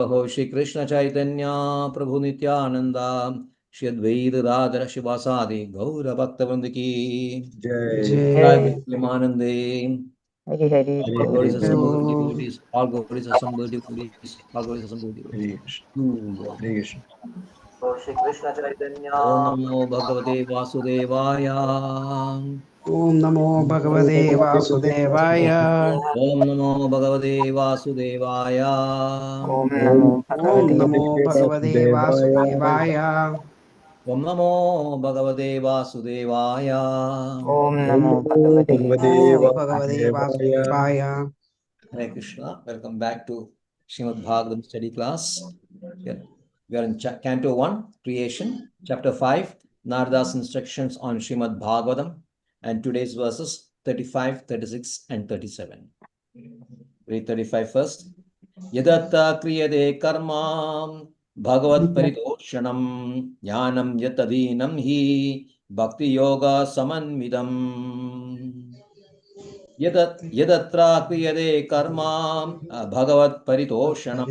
Shri Krishna Chaitanya Prabhu Nityananda Shri Advaita Radhara Shivasadi Gaura Bhakta Vrinda ki Jai Premanande Hari Hari. all glories assembled devotees, all glories assembled devotees, all glories assembled devotees. Shri Krishna Chaitanya Om Namo Bhagavate Vasudevaya Om Namo Bhagavate Vasudevaya. Om Namo Bhagavate Vasudevaya Om Namo Om Bhagavate Namo Bhagavate Vasudevaya. Om Namo Bhagavate Vasudevaya Om Namo Bhagavate Namo Bhagavate Vasudevaya. Hare Krishna. Welcome back to Srimad Bhagavatam study class. Here. We are in Canto 1, Creation, Chapter 5, Narada's instructions on Srimad Bhagavatam, and today's verses 35, 36, and 37. Read 35 first. Yadatta kriyade karma bhagavat paritoshanam jnanam yatadinam hi bhakti yoga samanvidam. Yadatra kriyade karma bhagavat paritoshanam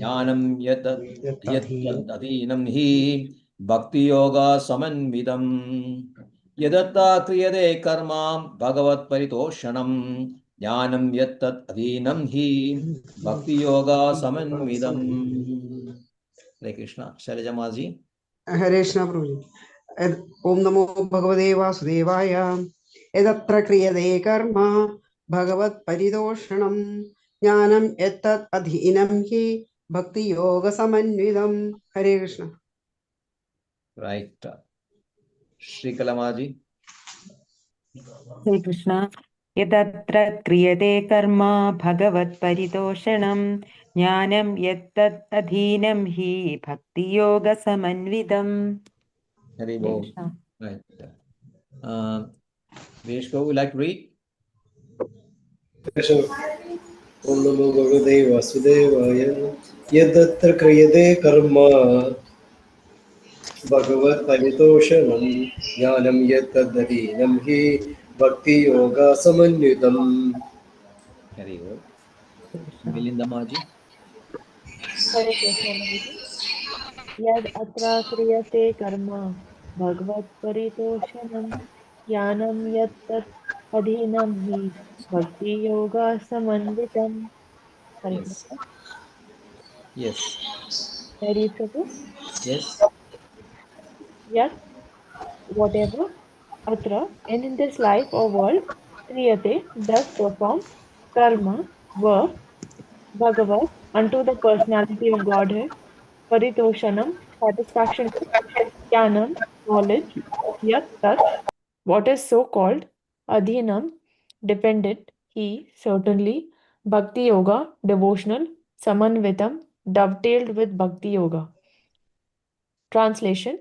jnanam yatadinam hi bhakti yoga samanvidam. Yadatta kriyade karma bhagavat paritoshanam jnanam yattat adhinam hi bhakti yoga samanvidam. Hare Krishna. Shailaja Maji. Hare Krishna Prabhuji. Om Namo Bhagavate Vasudevaya. Edatra kriyade karma bhagavat paridoshanam jnanam ettat adhinam hi bhakti yoga samanvidam. Hare Krishna. Right. Shri Kalamaji. Hare Krishna. Yadatra kriyate karma bhagavat paritoshanam jnanam yattat adhinam hi bhakti yoga samanvidam. Hare Hare Bo. Krishna. Right. Veshko, would you like to read? Om Namo Bhagavate Vasudevaya. Yadatra kriyate karma Bhagavat paritoshanam jnanam yatadadinam hi bhakti yoga samanyutam. Hare Bo. Hare Krishna. Milinda Maji. Hare Krishna Maharaj. Yad atra kriyate karma bhagavad paritoshanam jnanam yattat adhinam hi bhakti yoga samanvitam. Hare Yes. Krishna. Yes. Hare Prabhu. Yes. Yad, whatever, atra, in this life or world, kriyate, does perform, karma, work, bhagavat, unto the personality of Godhead, paritoshanam, satisfaction with, jnanam, knowledge, yat tat, what is so called, adhinam, dependent, he, certainly, bhakti yoga, devotional, samanvitam, dovetailed with bhakti yoga. Translation: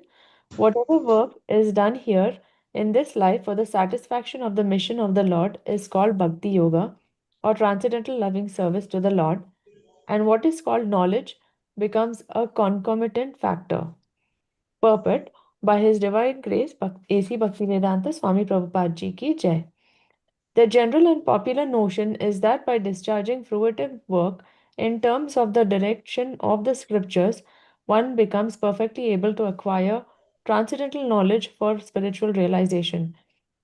whatever work is done here in this life for the satisfaction of the mission of the Lord is called bhakti yoga or transcendental loving service to the Lord, and what is called knowledge becomes a concomitant factor. Purport by His Divine Grace, A.C. Bhaktivedanta Swami Prabhupada Ji ki Jai. The general and popular notion is that by discharging fruitive work in terms of the direction of the scriptures, one becomes perfectly able to acquire transcendental knowledge for spiritual realization.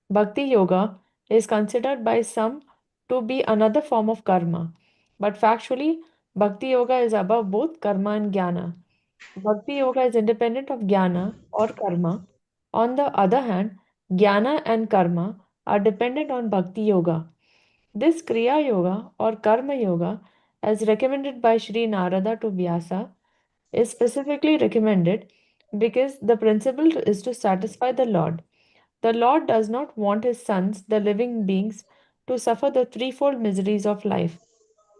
Bhakti Yoga is considered by some to be another form of karma, but factually, Bhakti Yoga is above both karma and jnana. Bhakti Yoga is independent of jnana or karma. On the other hand, jnana and karma are dependent on Bhakti Yoga. This Kriya Yoga or Karma Yoga, as recommended by Sri Narada to Vyasa, is specifically recommended because the principle is to satisfy the Lord. The Lord does not want his sons, the living beings, to suffer the threefold miseries of life.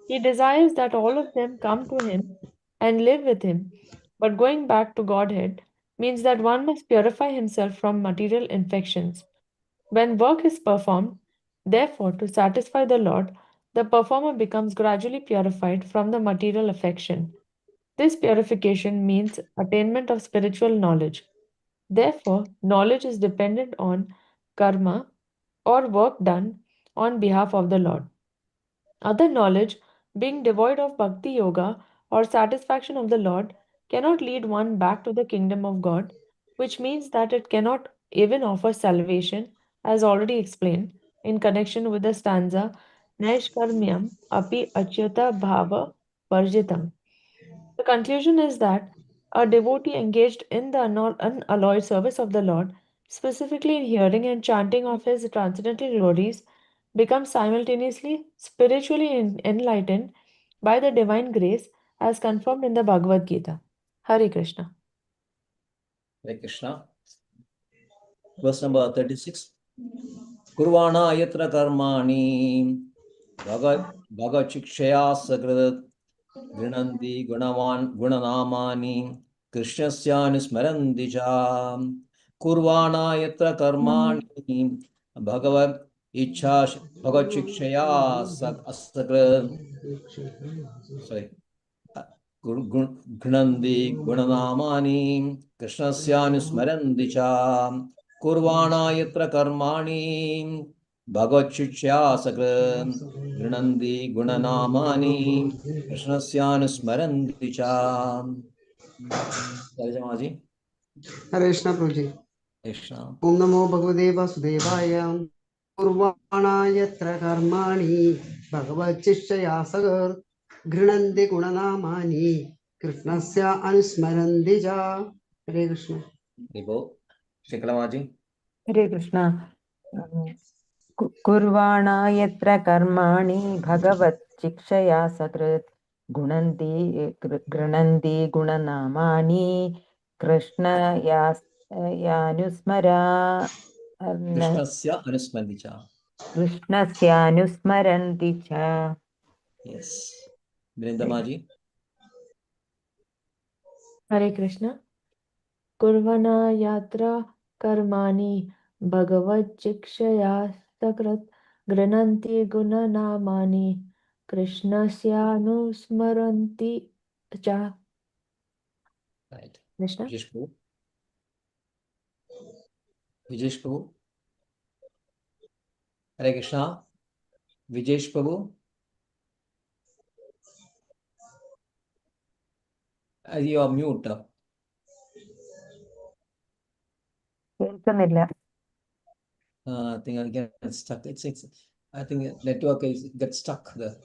He desires that all of them come to him and live with him. But going back to Godhead means that one must purify himself from material infections. When work is performed, therefore, to satisfy the Lord, the performer becomes gradually purified from the material affection. This purification means attainment of spiritual knowledge. Therefore, knowledge is dependent on karma or work done on behalf of the Lord. Other knowledge, being devoid of bhakti yoga or satisfaction of the Lord cannot lead one back to the kingdom of God, which means that it cannot even offer salvation, as already explained in connection with the stanza Naishkarmyam api achyuta bhava varjitam. The conclusion is that a devotee engaged in the unalloyed service of the Lord, specifically in hearing and chanting of his transcendental glories, becomes simultaneously spiritually enlightened by the divine grace as confirmed in the Bhagavad Gita. Hare Krishna. Hare Krishna. Verse number 36. Kurvana yatra karmani bhagachikshaya sakrit grinandi gunanamani krishnasya cha kurvana yatra karmani bhagavad ichha bhagachikshaya sakrit. Sorry. Grinandi gunanamani krishnasya cha kurvana yatra karmani bhagavachitya sakram grinandi gunanamani krishnasya cha. Sarjamaji. Hare Krishna Prabhuji. Krishna. Om Namo Bhagavate Vasudevaya. Kurvana yatra karmani bhagavachishya sagar grinandi gunanamani krishnasya anusmarandi ja. Hare Krishna. Ribo. Shikalamaji. Hare Krishna. Kurvana yatra karmani bhagavat chikshaya sakrit grinandi gunanamani krishna yanusmara Krishnasya cha. krishnasyanusmaranti cha. Yes. Vrindamaji. Hare Krishna. Kurvana yatra karmani bhagavad chikshaya sakrat grananti gunanamani krishnasyanusmaranti cha. Right. Krishna. Vijesh Prabhu. Hare Krishna. Vijesh Prabhu. You are mute. കേൾക്കുന്നില്ല. I think I get stuck. I think network gets stuck there.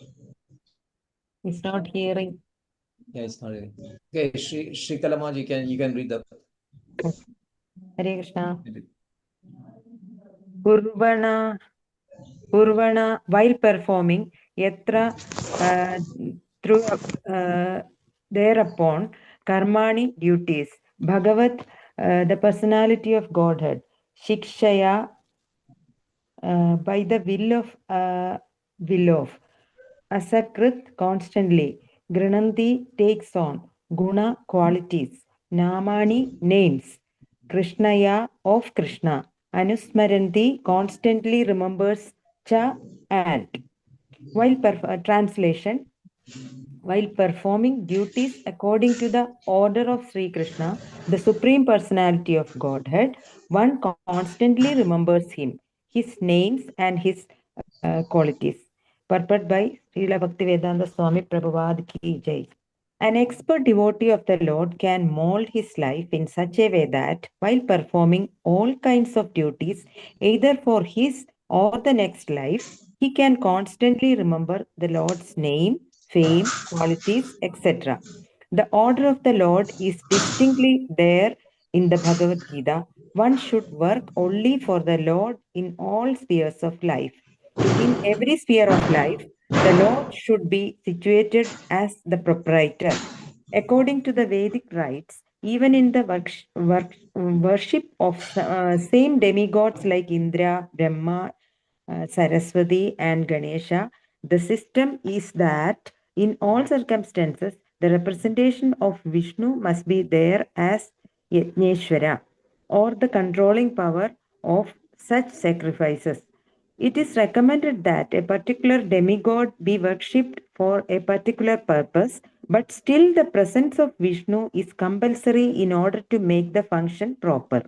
He's not hearing. Yeah, it's not really. Okay, Shri Kalamaj, you can read the. Hare Krishna. Kurvana, while performing, yatra thereupon, karmani, duties, Bhagavat, the personality of Godhead, Shikshaya, by the will of, Asakrit, constantly, Grananti, takes on, Guna, qualities, Namani, names, Krishnaya, of Krishna, Anusmaranti, constantly remembers, Cha, and. While translation, while performing duties according to the order of Sri Krishna, the Supreme Personality of Godhead, one constantly remembers him, his names and his qualities. Purport by Srila Bhaktivedanta Swami Prabhupada Ki Jai. An expert devotee of the Lord can mold his life in such a way that while performing all kinds of duties, either for his or the next life, he can constantly remember the Lord's name, fame, qualities, etc. The order of the Lord is distinctly there in the Bhagavad Gita. One should work only for the Lord in all spheres of life. In every sphere of life, the Lord should be situated as the proprietor. According to the Vedic rites, even in the worship of same demigods like Indra, Brahma, Saraswati, and Ganesha, the system is that in all circumstances, the representation of Vishnu must be there as Yajneshwara, or the controlling power of such sacrifices. It is recommended that a particular demigod be worshipped for a particular purpose, but still the presence of Vishnu is compulsory in order to make the function proper.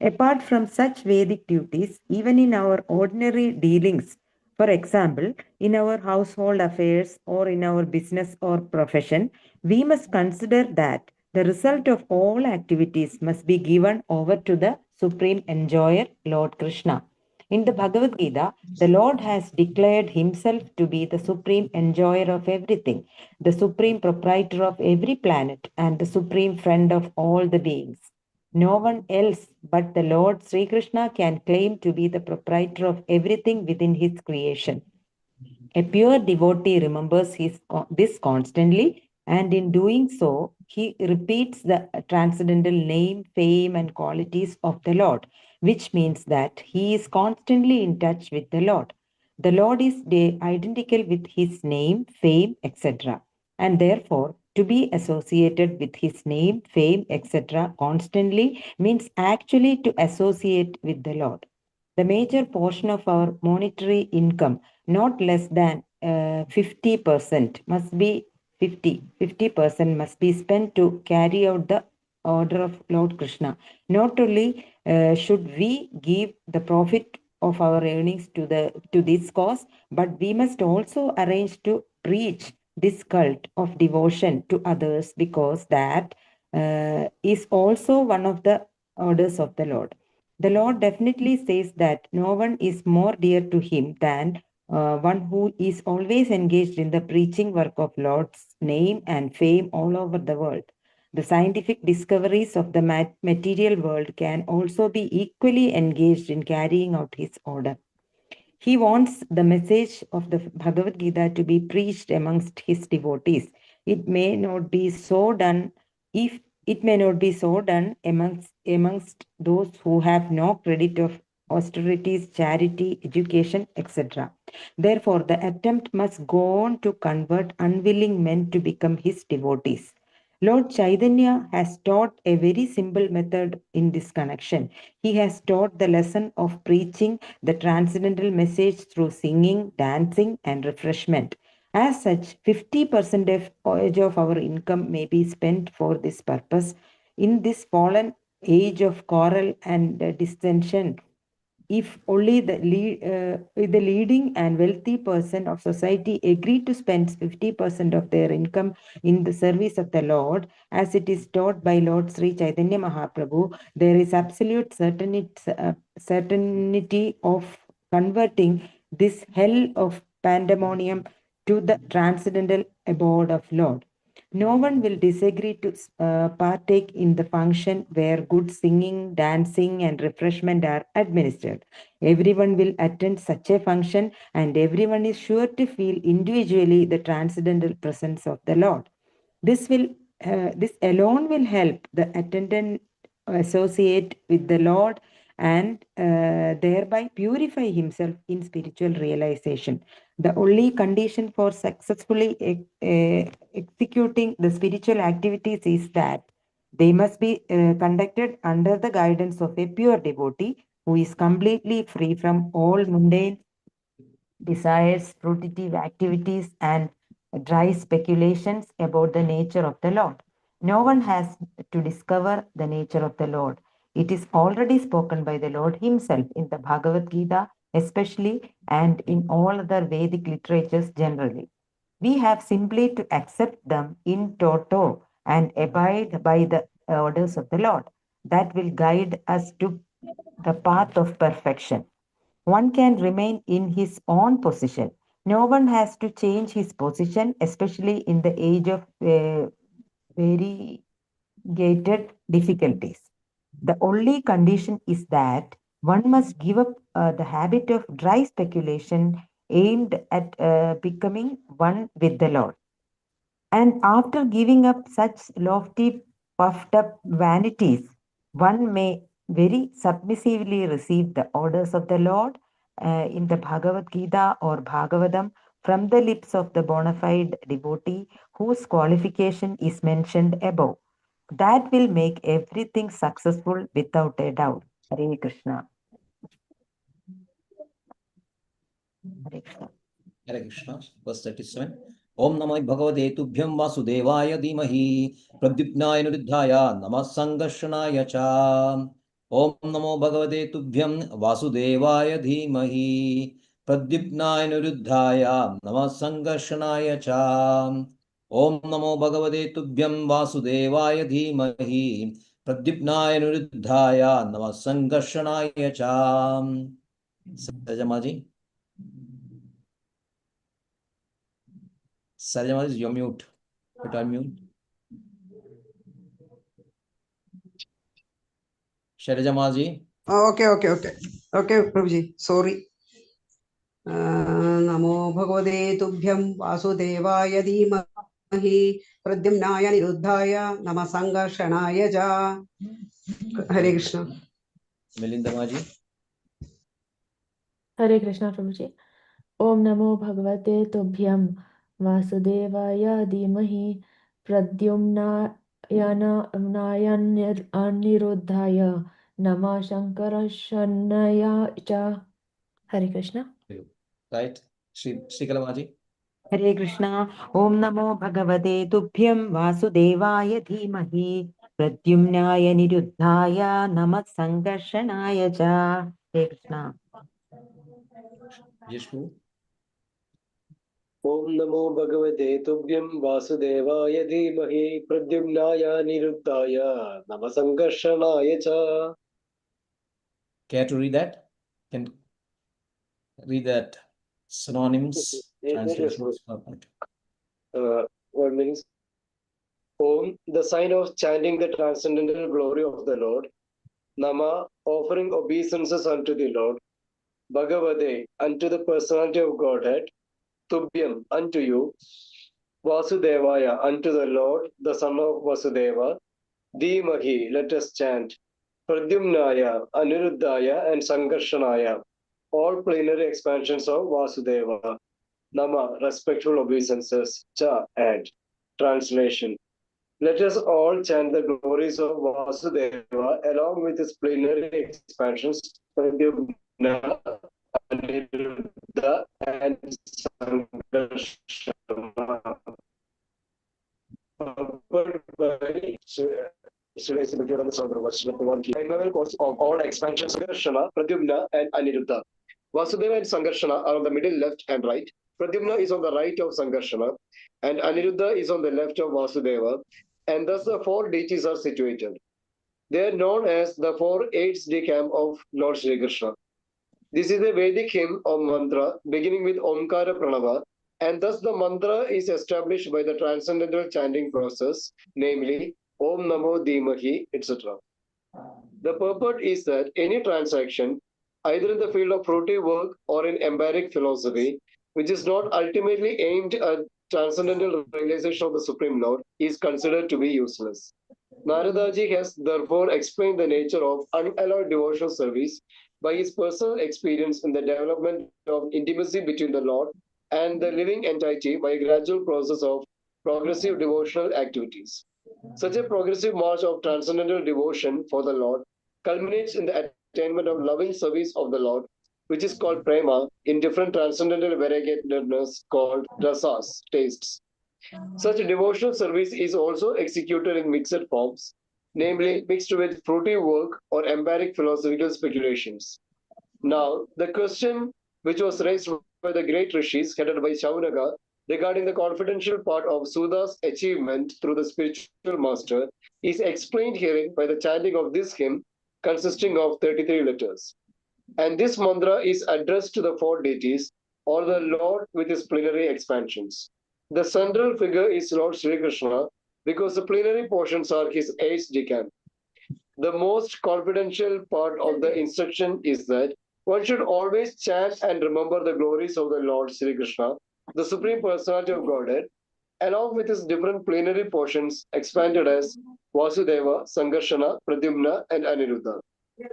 Apart from such Vedic duties, even in our ordinary dealings, For example, in our household affairs or in our business or profession, we must consider that the result of all activities must be given over to the Supreme Enjoyer, Lord Krishna. In the Bhagavad Gita, the Lord has declared himself to be the supreme enjoyer of everything, the supreme proprietor of every planet, and the supreme friend of all the beings. No one else but the Lord Sri Krishna can claim to be the proprietor of everything within his creation. A pure devotee remembers this constantly, and in doing so, he repeats the transcendental name, fame, and qualities of the Lord, which means that he is constantly in touch with the Lord. The Lord is identical with his name, fame, etc. And therefore, to be associated with his name, fame, etc. constantly means actually to associate with the Lord. The major portion of our monetary income, not less than 50%, must be 50% must be spent to carry out the order of Lord Krishna. Not only should we give the profit of our earnings to this cause, but we must also arrange to preach this cult of devotion to others, because that is also one of the orders of the Lord. The Lord definitely says that no one is more dear to him than one who is always engaged in the preaching work of Lord's name and fame all over the world. The scientific discoveries of the material world can also be equally engaged in carrying out his order. He wants the message of the Bhagavad Gita to be preached amongst his devotees. It may not be so done if it may not be so done amongst those who have no credit of austerities, charity, education, etc. Therefore, the attempt must go on to convert unwilling men to become his devotees. Lord Chaitanya has taught a very simple method in this connection. He has taught the lesson of preaching the transcendental message through singing, dancing, and refreshment. As such, 50% of our income may be spent for this purpose. In this fallen age of quarrel and dissension, if only the leading and wealthy person of society agree to spend 50% of their income in the service of the Lord, as it is taught by Lord Sri Chaitanya Mahaprabhu, there is absolute certainty of converting this hell of pandemonium to the transcendental abode of Lord. No one will disagree to partake in the function where good singing, dancing, and refreshment are administered. Everyone will attend such a function, and everyone is sure to feel individually the transcendental presence of the Lord. This alone will help the attendant associate with the Lord and thereby purify himself in spiritual realization. The only condition for successfully executing the spiritual activities is that they must be conducted under the guidance of a pure devotee who is completely free from all mundane desires, fruitive activities, and dry speculations about the nature of the Lord. No one has to discover the nature of the Lord. It is already spoken by the Lord Himself in the Bhagavad Gita, especially, and in all other Vedic literatures generally. We have simply to accept them in toto and abide by the orders of the Lord. That will guide us to the path of perfection. One can remain in his own position. No one has to change his position, especially in the age of variegated difficulties. The only condition is that one must give up the habit of dry speculation aimed at becoming one with the Lord. And after giving up such lofty, puffed up vanities, one may very submissively receive the orders of the Lord in the Bhagavad Gita or Bhagavatam from the lips of the bona fide devotee whose qualification is mentioned above. That will make everything successful without a doubt. Hare Krishna. Hare Krishna. Hare Krishna. Verse 37. Om Namo Bhagavate Tubhyam Vasudevaya Dhimahi Pradyumnaaya Niruddhaya Namah Sangashanaya Cha. Om Namo Bhagavate Tubhyam Vasudevaya Dhimahi Pradyumnaaya Niruddhaya Namah Sangarshanaaya Cha. Om Namo Bhagavate Tubhyam Vasudevaya Dhimahi Pradyumnaaya Niruddhaya Namah Sangarshanaaya Cha. Sarjamaji. Sarjamaji, you're mute. Put unmute. Sarjamaji. Okay, okay, okay. Okay, Prabhuji. Sorry. Namo Bhagavate Tubhyam Vasudevaya Dhimahi Pradyumnaya Niruddhaya Nama Sangarshanaya Ja. Hare Krishna. Milindamaji. Hare Krishna, Prabhuji. Om Namo Bhagavate Tubhyam Vasudevaya Dhimahi Pradyumnaya Aniruddhaya Nama Shankarashanaya Cha. Hare Krishna. Right. Srikalamaji. Hare Krishna. Om Namo Bhagavate Tubhyam Vasudevaya Dhimahi Pradyumnaya Niruddhaya Namah Sankarshanaya Cha. Hare Krishna. Vishnu. Om Namo Bhagavate Tubhyam Vasudevaya Dhimahi Pradyumnaya Niruddhaya Namasankarshanaya Cha. Care to read that? Can read that synonyms, translations. What means? Om, the sign of chanting the transcendental glory of the Lord. Nama, offering obeisances unto the Lord. Bhagavate, unto the personality of Godhead. Tubhyam, unto you. Vasudevaya, unto the Lord, the son of Vasudeva. Dhimahi, let us chant. Pradyumnaya, Aniruddhaya, and Sankarshanaya, all plenary expansions of Vasudeva. Nama, respectful obeisances. Cha, and. Translation. Let us all chant the glories of Vasudeva along with his plenary expansions, Pradyumna, Aniruddha, and Sankarsana. Primary cause of all expansions, Sankarsana, Pradyumna, and Aniruddha. Vasudeva and Sankarsana are on the middle, left, and right. Pradyumna is on the right of Sankarsana, and Aniruddha is on the left of Vasudeva, and thus the four deities are situated. They are known as the four aides de camp of Lord Sri Krishna. This is a Vedic hymn or mantra beginning with Omkara Pranava, and thus the mantra is established by the transcendental chanting process, namely Om Namo Dhimahi, etc. The purport is that any transaction, either in the field of fruitive work or in empiric philosophy, which is not ultimately aimed at transcendental realization of the Supreme Lord, is considered to be useless. Naradaji has therefore explained the nature of unalloyed devotional service by his personal experience in the development of intimacy between the Lord and the living entity by a gradual process of progressive devotional activities. Such a progressive march of transcendental devotion for the Lord culminates in the attainment of loving service of the Lord, which is called prema in different transcendental variegatedness called rasas, tastes. Such devotional service is also executed in mixed forms, namely mixed with fruitive work or empiric philosophical speculations. Now, the question which was raised by the great rishis headed by Shaunaka regarding the confidential part of Suda's achievement through the spiritual master is explained herein by the chanting of this hymn consisting of 33 letters. And this mantra is addressed to the four deities or the Lord with his plenary expansions. The central figure is Lord Sri Krishna because the plenary portions are his aides de camp. The most confidential part of the instruction is that one should always chant and remember the glories of the Lord Sri Krishna, the Supreme Personality of Godhead, along with his different plenary portions expanded as Vasudeva, Sankarshana, Pradyumna, and Aniruddha.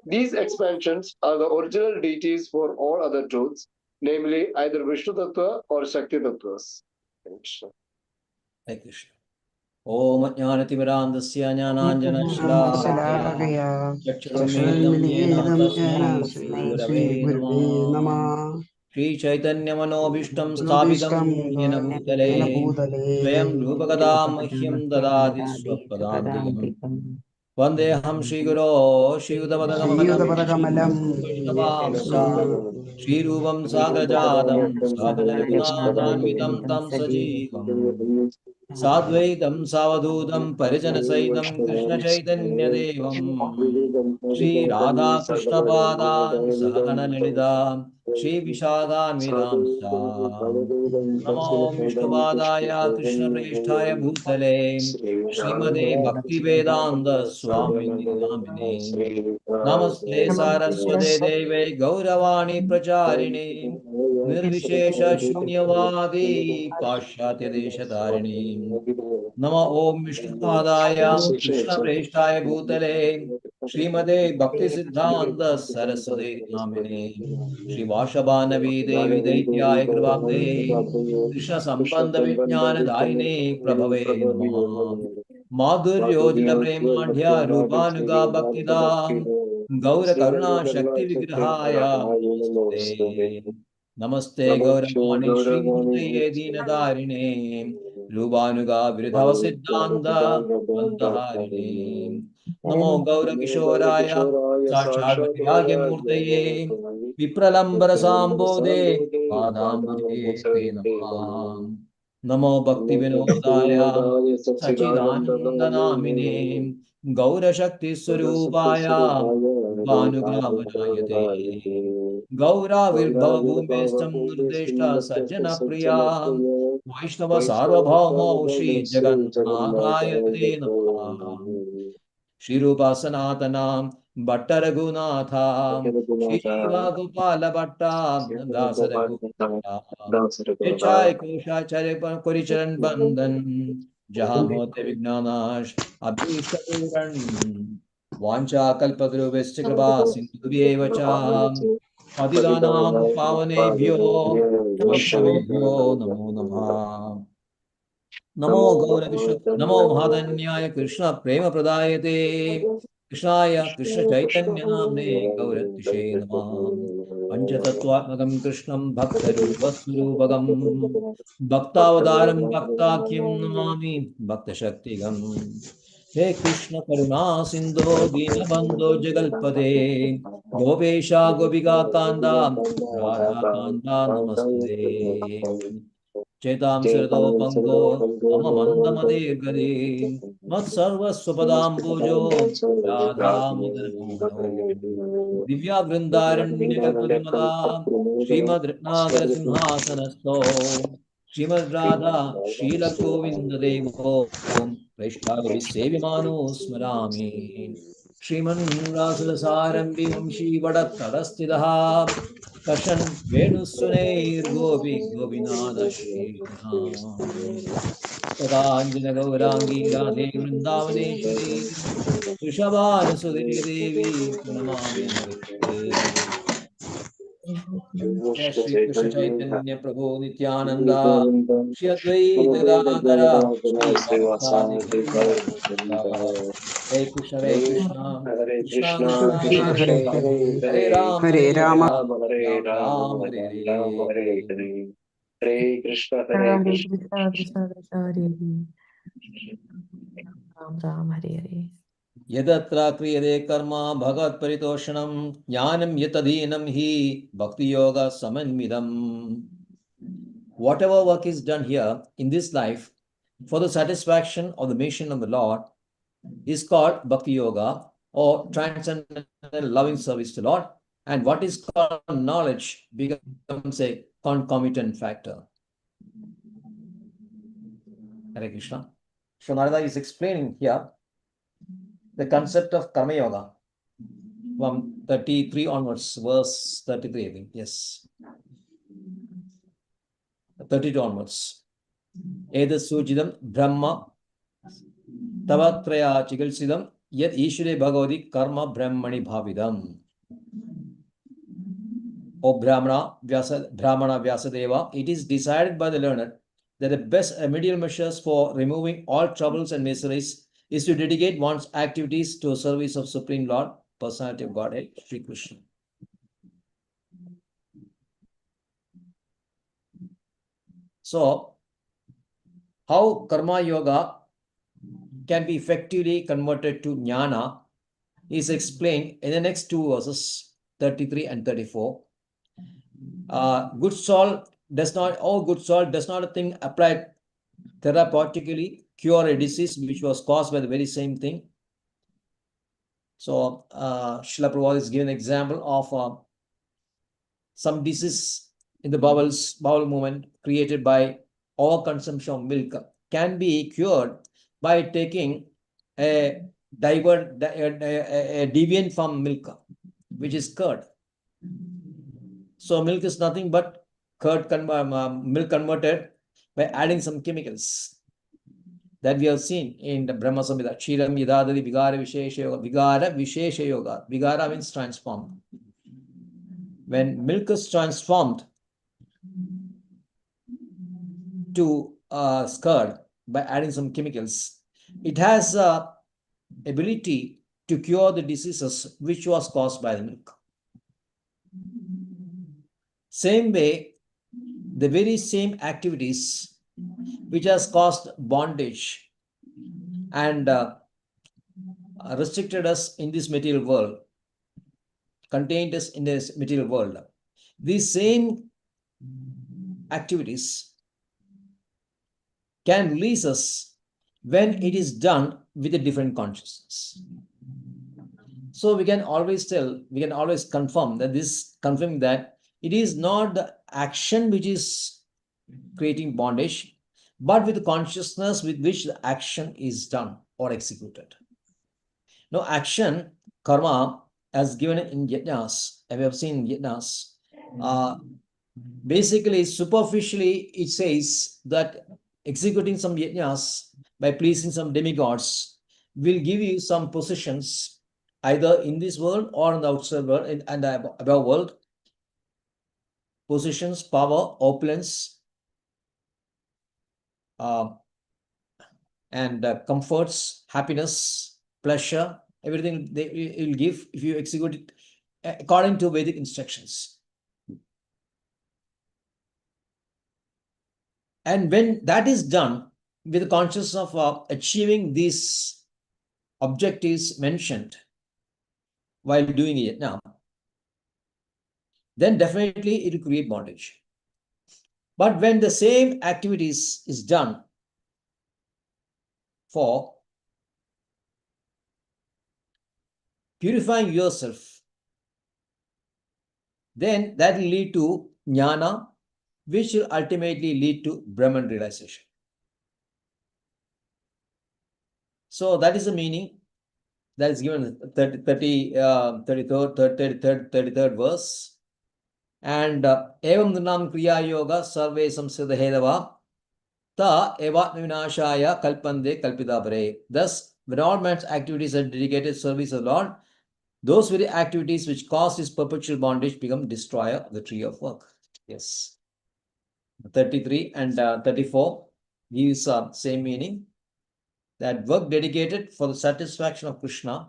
These expansions are the original deities for all other truths, namely either Vishnu Tattva or Shakti Tattvas. Hare Krishna. Om Jnanatimirandasya Jnananjana Chakshurunmilitam Yena Tasmai Shri Gurave Namah. Shri Chaitanya Manobhishtam Sthapitam Yena Bhutale Swayam Rupakadam Mahyam Dadati Swapadam Tikam Vandeham Shri Guru ശ്രീയുതപദകമലം Shri Rupam Sagrajadam Sakala Gunathanvitam Tam Sajeevam Sadvaitam Savadhutam Parijana Saitam Krishna Chaitanya Devam Shri Radha Krishna Padam Sahagana Lalitam Shri Vishadhanvidam Sam Namo Vishnupadaya Krishna Presthaya Bhutale Srimade Bhakti Vedanta Swami Namine Namaste Saraswate Deve Gauravani Pracharini Nirvishesha Shunyavadi Pashyatya Deshatarini Nama Om Vishnupadaya Krishna Presthaya Bhutale Srimade Bhakti Siddhanta Saraswati Namine Shri Vashabhanavi Devi Daityaya Kripabde Krishna Sambandha Vijnana Daine Prabhave Namaha Madhuryojita Premadhya Rupanuga Bhaktidam Gaura Karuna Shakti Vigrahaya Namaste Namaste Gauravani Shri Murtaye Deenadarine Rupanuga Viridhava Siddhanta Bandaharine Namo Gaura Kishoraya Sachad Vairagya Murtaye Vipralambara Sambodhe Padambuje Te Namaha Namo Bhakti Vinodaya Sachidanandanamine Gaura Shakti Swarupaya Bhanugravanayate Gaura Virbhava Bhumestam Nirdeshta Sajjana Priya Vaishnava Sarvabhauma Shri Jagannatayate Namaha Shri Rupa Sanatanam Bhatta Raghunatha Shri Jiva Gopala Bhatta Dasa Raghunatha Chai Kosha Charipan Koricharan Bandhan Jahamote Vignanash Abhishta Puran Vancha Kalpadru Vestikraba Sindhuvyeva Cham Patidanam Pavanebhyo Vaishnavebhyo Namo Namaha Namo Gaura Krishna Namo Mahadanyaya Krishna Prema Pradayate Krishnaya Krishna Chaitanya Namne Gauratishe Namam Panchatattvatmakam Krishnam Bhaktarupasvarupakam Bhaktavadaram Bhaktakyam Namami Bhakta Shaktigam He Krishna Karuna Sindho Dinabandho Jagalpade Gopesha Gopika Kanda Radha Kanda Namaste Chetam Sirdo Pango Mama Mandamade Gadi Mat Sarva Swapadambujo Radha Madanamano Divya Vrindaranya Kalpadimala Srimad Ratnakara Simhasanasto Srimad Radha Srila Govinda Devo Preshtavi Sevimano Smarami Sriman Rasadasarambi Vamshi Vadattarasthidaha Kashan Venusunair Gopi Gopinada Shriram Tadanjana Gaurangi Radhe Vrindavaneshwari Vrishabhanu Sudhi Devi Pranamami Hare Jai Shri Krishna Chaitanya Prabhu Nityananda Shri Advaita Gadadhara Shri Vasadi Gauranga Hare Krishna Krishna Krishna Krishna Krishna Hare Hare Hare Hare Hare Hare Ram Rama Ram Ram Hare Hare Hare Krishna, Hare Hare Krishna. Krishna, Krishna Krishna, Hare Hare. Ram Ram, Hare Hare. Yadatra kriyade karma bhagat paritoshanam jnanam yatadhinam hi bhakti yoga samanvidam. Whatever work is done here in this life for the satisfaction of the mission of the Lord is called bhakti yoga or transcendental loving service to Lord, and what is called knowledge becomes a concomitant factor. Hare Krishna. So Narada is explaining here the concept of karma yoga from 33 onwards, verse 33, I think. Yes. 32 onwards. Edasujidam Brahma Tavatraya Chigalsidam Yat Ishre Bhagavati Karma Brahmani Bhavidam. O Brahmana Vyasadeva, it is decided by the learned that the best remedial measures for removing all troubles and miseries is to dedicate one's activities to a service of Supreme Lord, Personality of Godhead, Sri Krishna. So, how karma yoga can be effectively converted to jnana is explained in the next two verses, 33 and 34. Good soul does not, good soul does not a thing apply therapeutically, cure a disease which was caused by the very same thing. So, Srila Prabhupada is giving an example of some disease in the bowel movement created by overconsumption of milk can be cured by taking a deviant from milk, which is curd. So milk is nothing but curd milk converted by adding some chemicals that we have seen in the Brahma Samhita. Kshiram yadadadi vigara vishesha yoga. Vigara vishesha yoga. Vigara means transformed. When milk is transformed to curd by adding some chemicals, it has ability to cure the diseases which was caused by the milk. Same way, the very same activities which has caused bondage and restricted us in this material world, contained us in this material world. These same activities can release us when it is done with a different consciousness. So we can always confirm that it is not the action which is creating bondage, but with the consciousness with which the action is done or executed. Now, action, karma, as given in yajnas, we have seen yajnas, basically, superficially, it says that executing some yajnas by pleasing some demigods will give you some positions either in this world or in the outside world and the above world. Positions, power, opulence, and comforts, happiness, pleasure, everything they will give if you execute it according to Vedic instructions. And when that is done with the consciousness of achieving these objectives mentioned while doing it now, then definitely it will create bondage. But when the same activities is done for purifying yourself, then that will lead to jnana, which will ultimately lead to Brahman realization. So that is the meaning that is given in the 33rd verse. And evam nunam kriya yoga sarve samsida hedava ta evatma vinashaya kalpande kalpidabare. Thus, when all man's activities are dedicated service of the Lord, those very activities which cause his perpetual bondage become destroyer of the tree of work. Yes. 33 and 34 gives same meaning, that work dedicated for the satisfaction of Krishna,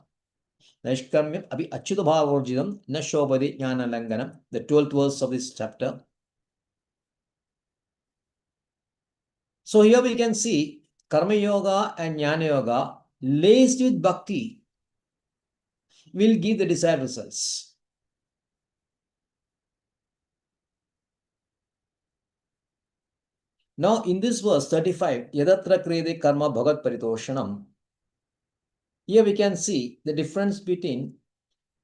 Naishkarmyam abhi achyuta bhavorjidam na shobhati jnana langanam, the 12th verse of this chapter. So here we can see Karma Yoga and Jnana Yoga laced with Bhakti will give the desired results. Now in this verse 35, Yadatra Krede Karma Bhagat Paritoshanam, here we can see the difference between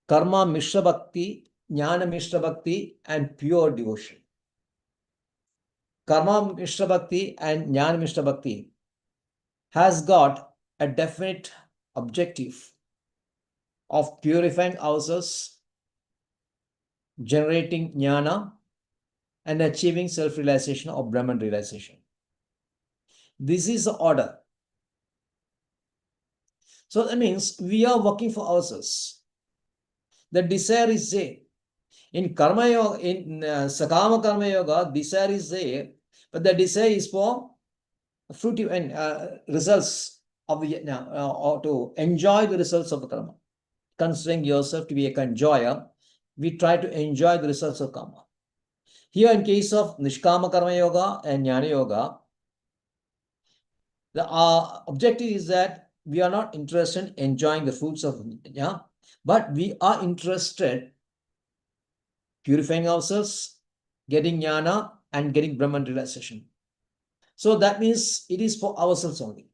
Karma Mishra Bhakti, Jnana Mishra Bhakti, and pure devotion. Karma Mishra Bhakti and Jnana Mishra Bhakti has got a definite objective of purifying ourselves, generating jnana, and achieving self-realization or Brahman realization. This is the order. So that means we are working for ourselves. The desire is there. In Karma Yoga, in Sakama Karma Yoga, desire is there, but the desire is for fruitive and results of the or to enjoy the results of the karma. Considering yourself to be a enjoyer, we try to enjoy the results of karma. Here, in case of Nishkama Karma Yoga and Jnana Yoga, the objective is that we are not interested in enjoying the fruits of jnana, but we are interested purifying ourselves, getting jnana, and getting Brahman realization. So that means it is for ourselves only.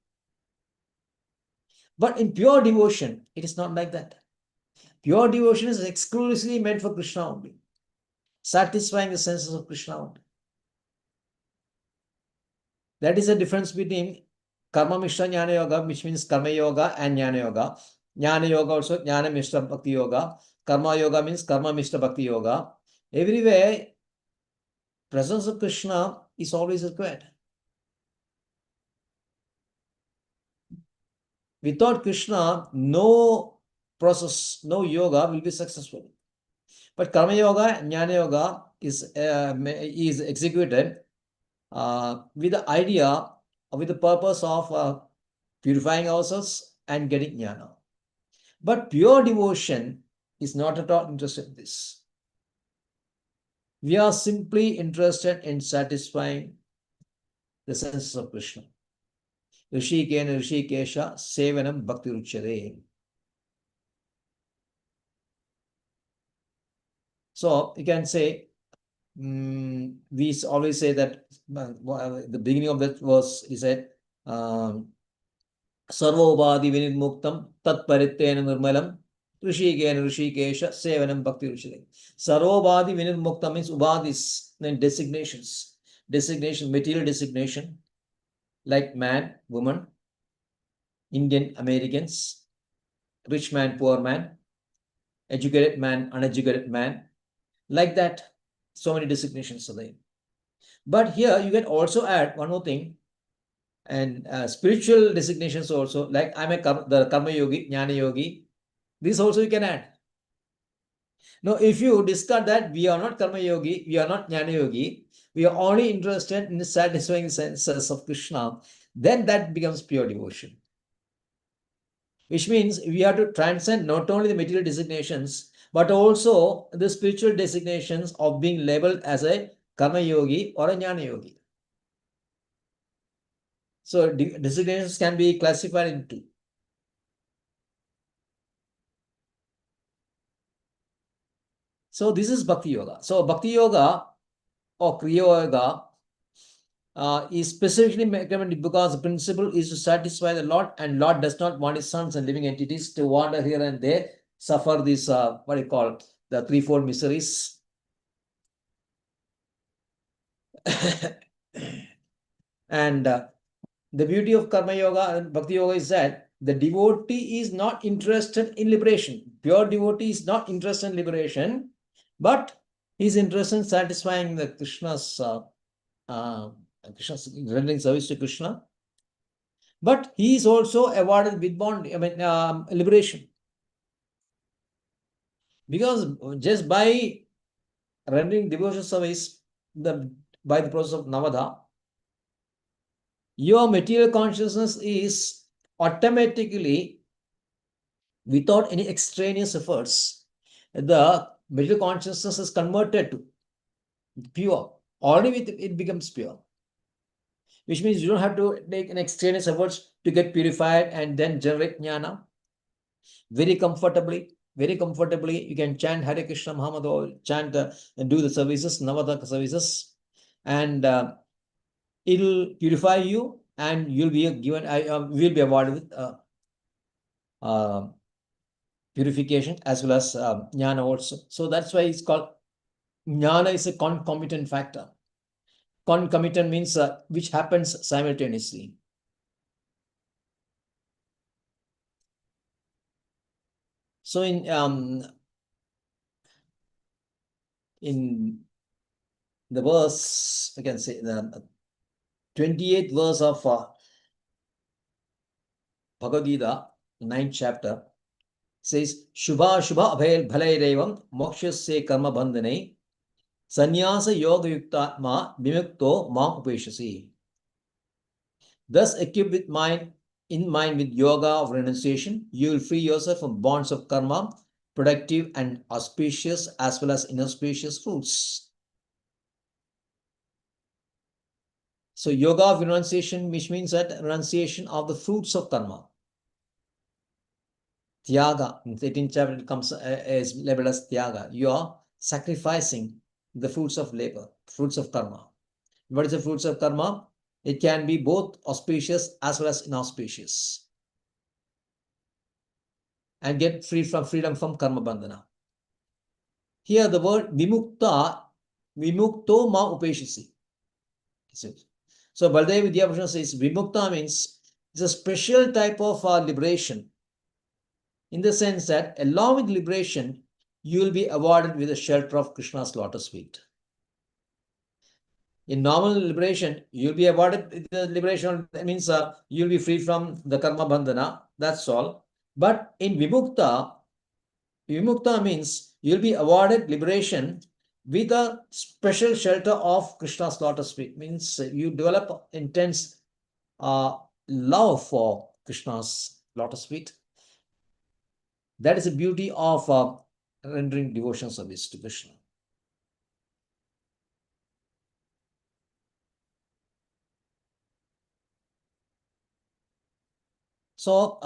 But in pure devotion, it is not like that. Pure devotion is exclusively meant for Krishna only, satisfying the senses of Krishna only. That is the difference between Karma Mishra Jnana Yoga, which means Karma Yoga and Jnana Yoga. Jnana Yoga also Jnana Mishra Bhakti Yoga. Karma Yoga means Karma Mishra Bhakti Yoga. Everywhere, presence of Krishna is always required. Without Krishna, no process, no yoga will be successful. But Karma Yoga, Jnana Yoga is executed with the idea, with the purpose of purifying ourselves and getting jnana. But pure devotion is not at all interested in this. We are simply interested in satisfying the senses of Krishna. Rishikena Rishikesha Sevanam Bhakti Ruchyate. So you can say, we always say that the beginning of that verse is said, Sarvobadi Vinirmuktam Tat Parittena Nirmalam Rishikena Rishikesha Sevanam Bhakti Ruchyate. Sarvobadi Vinirmuktam means ubadis, then designations. Designation, material designation, like man, woman, Indian, Americans, rich man, poor man, educated man, uneducated man, like that. So many designations are there. But here you can also add one more thing, and spiritual designations also, like I'm the Karma Yogi, Jnana Yogi. This also you can add. Now, if you discard that, we are not Karma Yogi, we are not Jnana Yogi, we are only interested in satisfying the senses of Krishna, then that becomes pure devotion. Which means we have to transcend not only the material designations, but also the spiritual designations of being labeled as a Karma Yogi or a Jnana Yogi. So designations can be classified into two. So this is Bhakti Yoga. So Bhakti Yoga or Kriya Yoga is specifically recommended because the principle is to satisfy the Lord, and Lord does not want his sons and living entities to wander here and there, suffer these, what you call, the threefold miseries. And the beauty of Karma Yoga and Bhakti Yoga is that the devotee is not interested in liberation. Pure devotee is not interested in liberation, but he is interested in satisfying the Krishna's rendering service to Krishna. But he is also awarded with liberation. Because just by rendering devotional service by the process of Navada, your material consciousness is automatically, without any extraneous efforts, the material consciousness is converted to pure. Already it becomes pure. Which means you don't have to take an extraneous efforts to get purified and then generate jnana. Very comfortably, you can chant Hare Krishna Mahamad, chant and do the services, Navada services, and it'll purify you, and you'll be given, will be awarded with purification as well as jnana also. So that's why it's called jnana is a concomitant factor. Concomitant means which happens simultaneously. So in the verse, I can say the 28th verse of Bhagavad Gita, 9th chapter, says, Shubha Shubha Abhay Bhalay Devam Mokshasya Karma Bandhane Sannyasa Yoga Yuktatma Vimukto Mam Upeshasi. Thus, equipped with in mind with yoga of renunciation, you will free yourself from bonds of karma, productive and auspicious as well as inauspicious fruits. So yoga of renunciation, which means that renunciation of the fruits of karma. Tyaga, in the 18th chapter, it comes is labeled as Tyaga. You are sacrificing the fruits of labor, fruits of karma. What is the fruits of karma? It can be both auspicious as well as inauspicious. And get freedom from karma bandhana. Here the word vimukta, vimukto ma upeshisi. So Baldev Vidyabhushan says vimukta means it's a special type of liberation, in the sense that along with liberation, you will be awarded with the shelter of Krishna's lotus feet. In normal liberation, you'll be awarded with the liberation, that means you'll be free from the karma bandhana, that's all. But in vimukta means you'll be awarded liberation with a special shelter of Krishna's lotus feet. Means you develop intense love for Krishna's lotus feet. That is the beauty of rendering devotion service to Krishna. So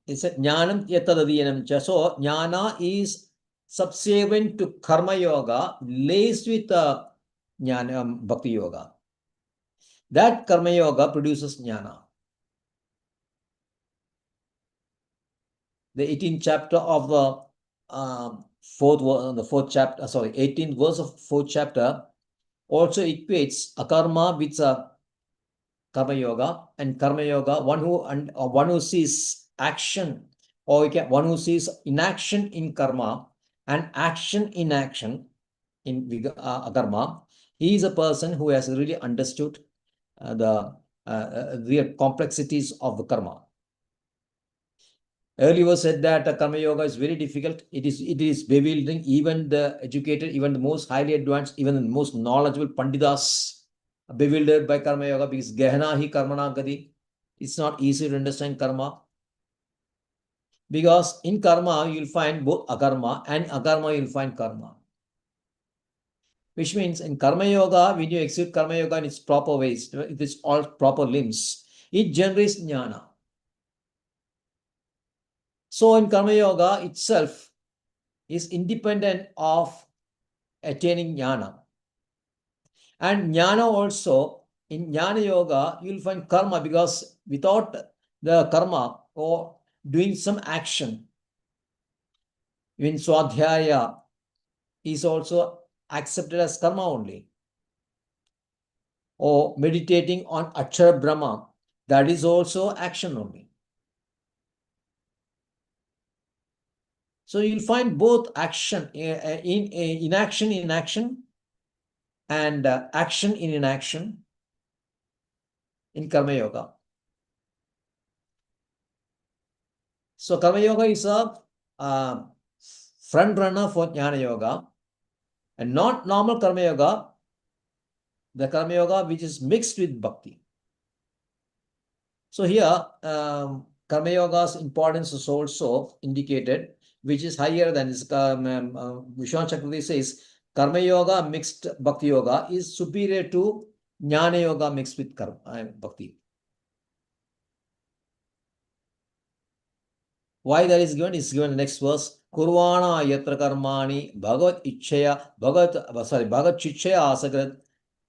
it's a jnanam yatadadyanam. So jnana is subsequent to karma yoga, laced with jnana bhakti yoga. That karma yoga produces jnana. The 18th chapter of the 18th verse of 4th chapter also equates akarma with karma yoga, and karma yoga, one who sees action, or one who sees inaction in karma and action in action in akarma. He is a person who has really understood the real complexities of the karma. Earlier said that karma yoga is very difficult. It is bewildering. Even the educated, even the most highly advanced, even the most knowledgeable panditas bewildered by karma yoga, because gehana hi karmana gadi. It's not easy to understand karma, because in karma you'll find both akarma, and akarma you'll find karma. Which means in karma yoga, when you execute karma yoga in its proper ways, it is all proper limbs, it generates jnana. So in karma yoga itself is independent of attaining jnana. And jnana also, in jnana yoga, you'll find karma, because without the karma or doing some action, even swadhyaya is also accepted as karma only. Or meditating on Akshara Brahma, that is also action only. So you'll find both action in inaction, and action in inaction in karma yoga. So karma yoga is a front runner for jnana yoga, and not normal karma yoga, the karma yoga which is mixed with bhakti. So here karma yoga's importance is also indicated, which is higher than this. Vishwan Chakravarti says karma yoga mixed bhakti yoga is superior to jnana yoga mixed with bhakti. Why that is given? Is given in the next verse. Kurvana yatra karmani bhagavat chichaya asagrat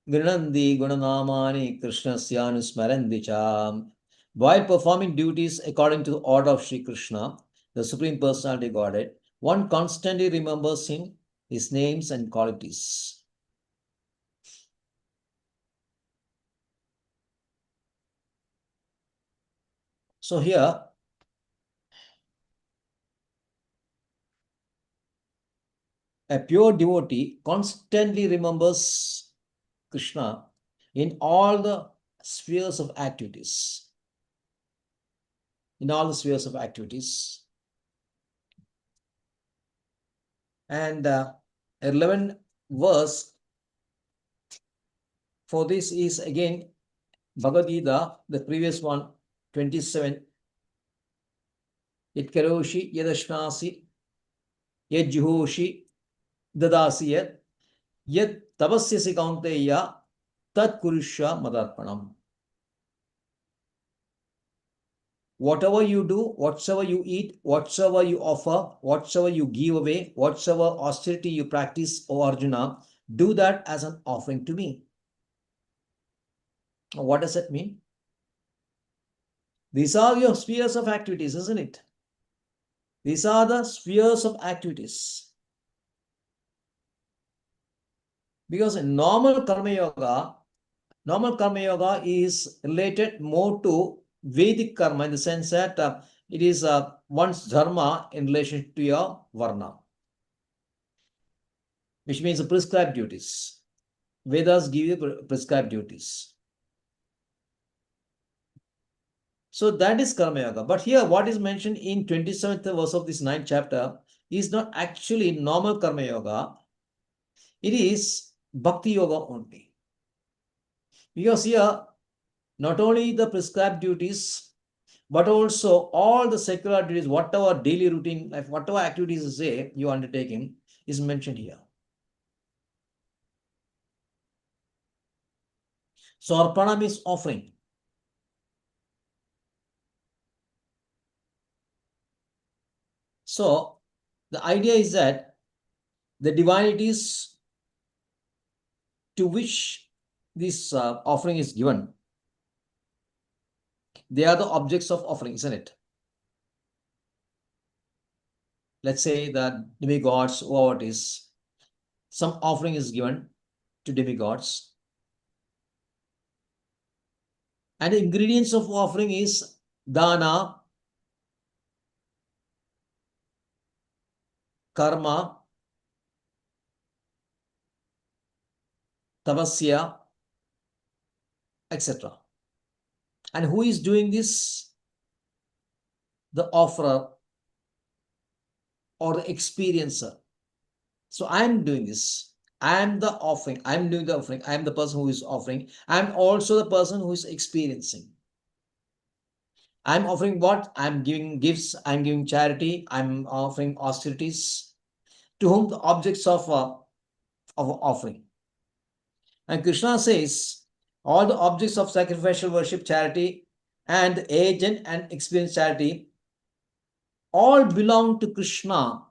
grinandi gunanamani krishnasyanusmarandi cham. While performing duties according to the order of Sri Krishna, the Supreme Personality Godhead, one constantly remembers him, his names and qualities. So here, a pure devotee constantly remembers Krishna in all the spheres of activities. In all the spheres of activities. And 11th verse for this is again Bhagavad Gita, the previous one, 27. It karoshi yadashnasi yadjuhoshi dadasi yad tapasyasi kaunteya tat kurusha madarpanam. whatever you do, whatsoever you eat, whatsoever you offer, whatsoever you give away, whatsoever austerity you practice, O Arjuna, do that as an offering to me. What does that mean? These are your spheres of activities, isn't it? These are the spheres of activities. Because in normal Karma Yoga is related more to Vedic Karma in the sense that it is one's dharma in relation to your varna, which means the prescribed duties. Vedas give you prescribed duties. So that is Karma Yoga. But here, what is mentioned in 27th verse of this 9th chapter is not actually normal Karma Yoga. It is Bhakti Yoga only. Because here, not only the prescribed duties, but also all the secular duties, whatever daily routine, like whatever activities you say you are undertaking is mentioned here. So Arpana means offering. So the idea is that the divinities to which this offering is given, they are the objects of offering, isn't it? Let's say that demigods, whoever it is, some offering is given to demigods. And the ingredients of offering is dana, karma, tapasya, etc. And who is doing this? The offerer or the experiencer. So I am doing this. I am the offering. I am doing the offering. I am the person who is offering. I am also the person who is experiencing. I am offering what? I am giving gifts. I am giving charity. I am offering austerities. To whom the objects of offering. And Krishna says, all the objects of sacrificial worship, charity, and agent and experience charity all belong to Krishna.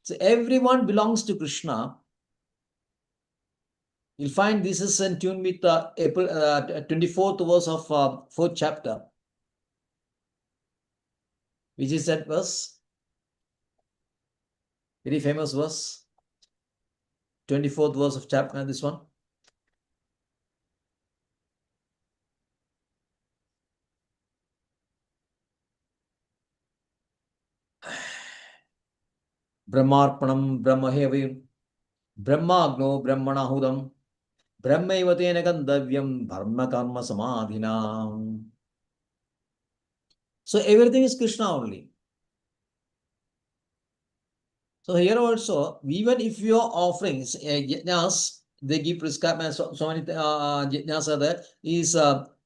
So everyone belongs to Krishna. You'll find this is in tune with April 24th verse of 4th chapter, which is that verse, very famous verse, 24th verse of chapter, this one. Brahmarpanam Brahmahevim Brahmagno Brahmanahudam Brahmaivatena Gandavyam Dharma Karma Samadhinam. So everything is Krishna only. So here also, even if you are offering yajnas, they give prescribed, so many yajnas are there, is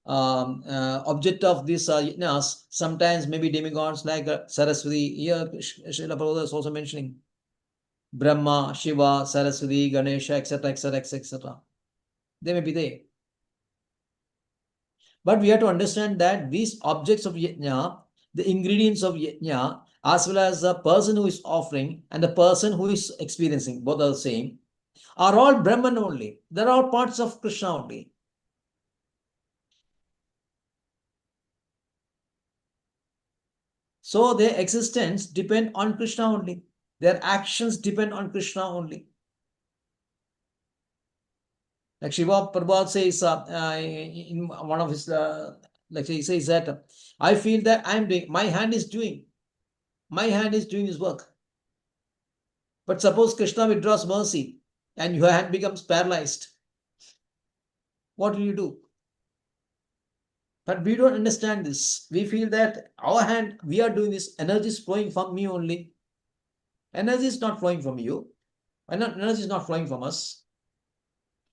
object of this yajnas, sometimes maybe demigods like Saraswati. Here Srila Prabhupada is also mentioning Brahma, Shiva, Saraswati, Ganesha, etc., etc., etc. They may be there. But we have to understand that these objects of yajna, the ingredients of yajna, as well as the person who is offering and the person who is experiencing, both are the same, are all Brahman only. They're all parts of Krishna only. So their existence depend on Krishna only. Their actions depend on Krishna only. Like Shiva Prabhupada says in one of his lectures, he says that I feel that I'm doing, my hand is doing his work. But suppose Krishna withdraws mercy and your hand becomes paralyzed. What will you do? But we don't understand this. We feel that our hand, we are doing this, energy is flowing from me only. Energy is not flowing from you. Energy is not flowing from us.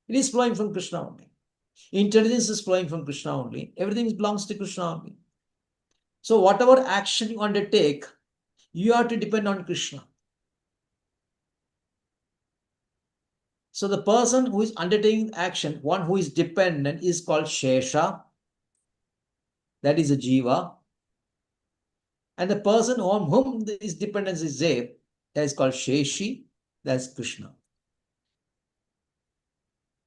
It is flowing from Krishna only. Intelligence is flowing from Krishna only. Everything belongs to Krishna only. So whatever action you undertake, you have to depend on Krishna. So the person who is undertaking action, one who is dependent, is called Shesha. that is a jiva. And the person on whom this dependence is there, that is called Sheshi, that's Krishna.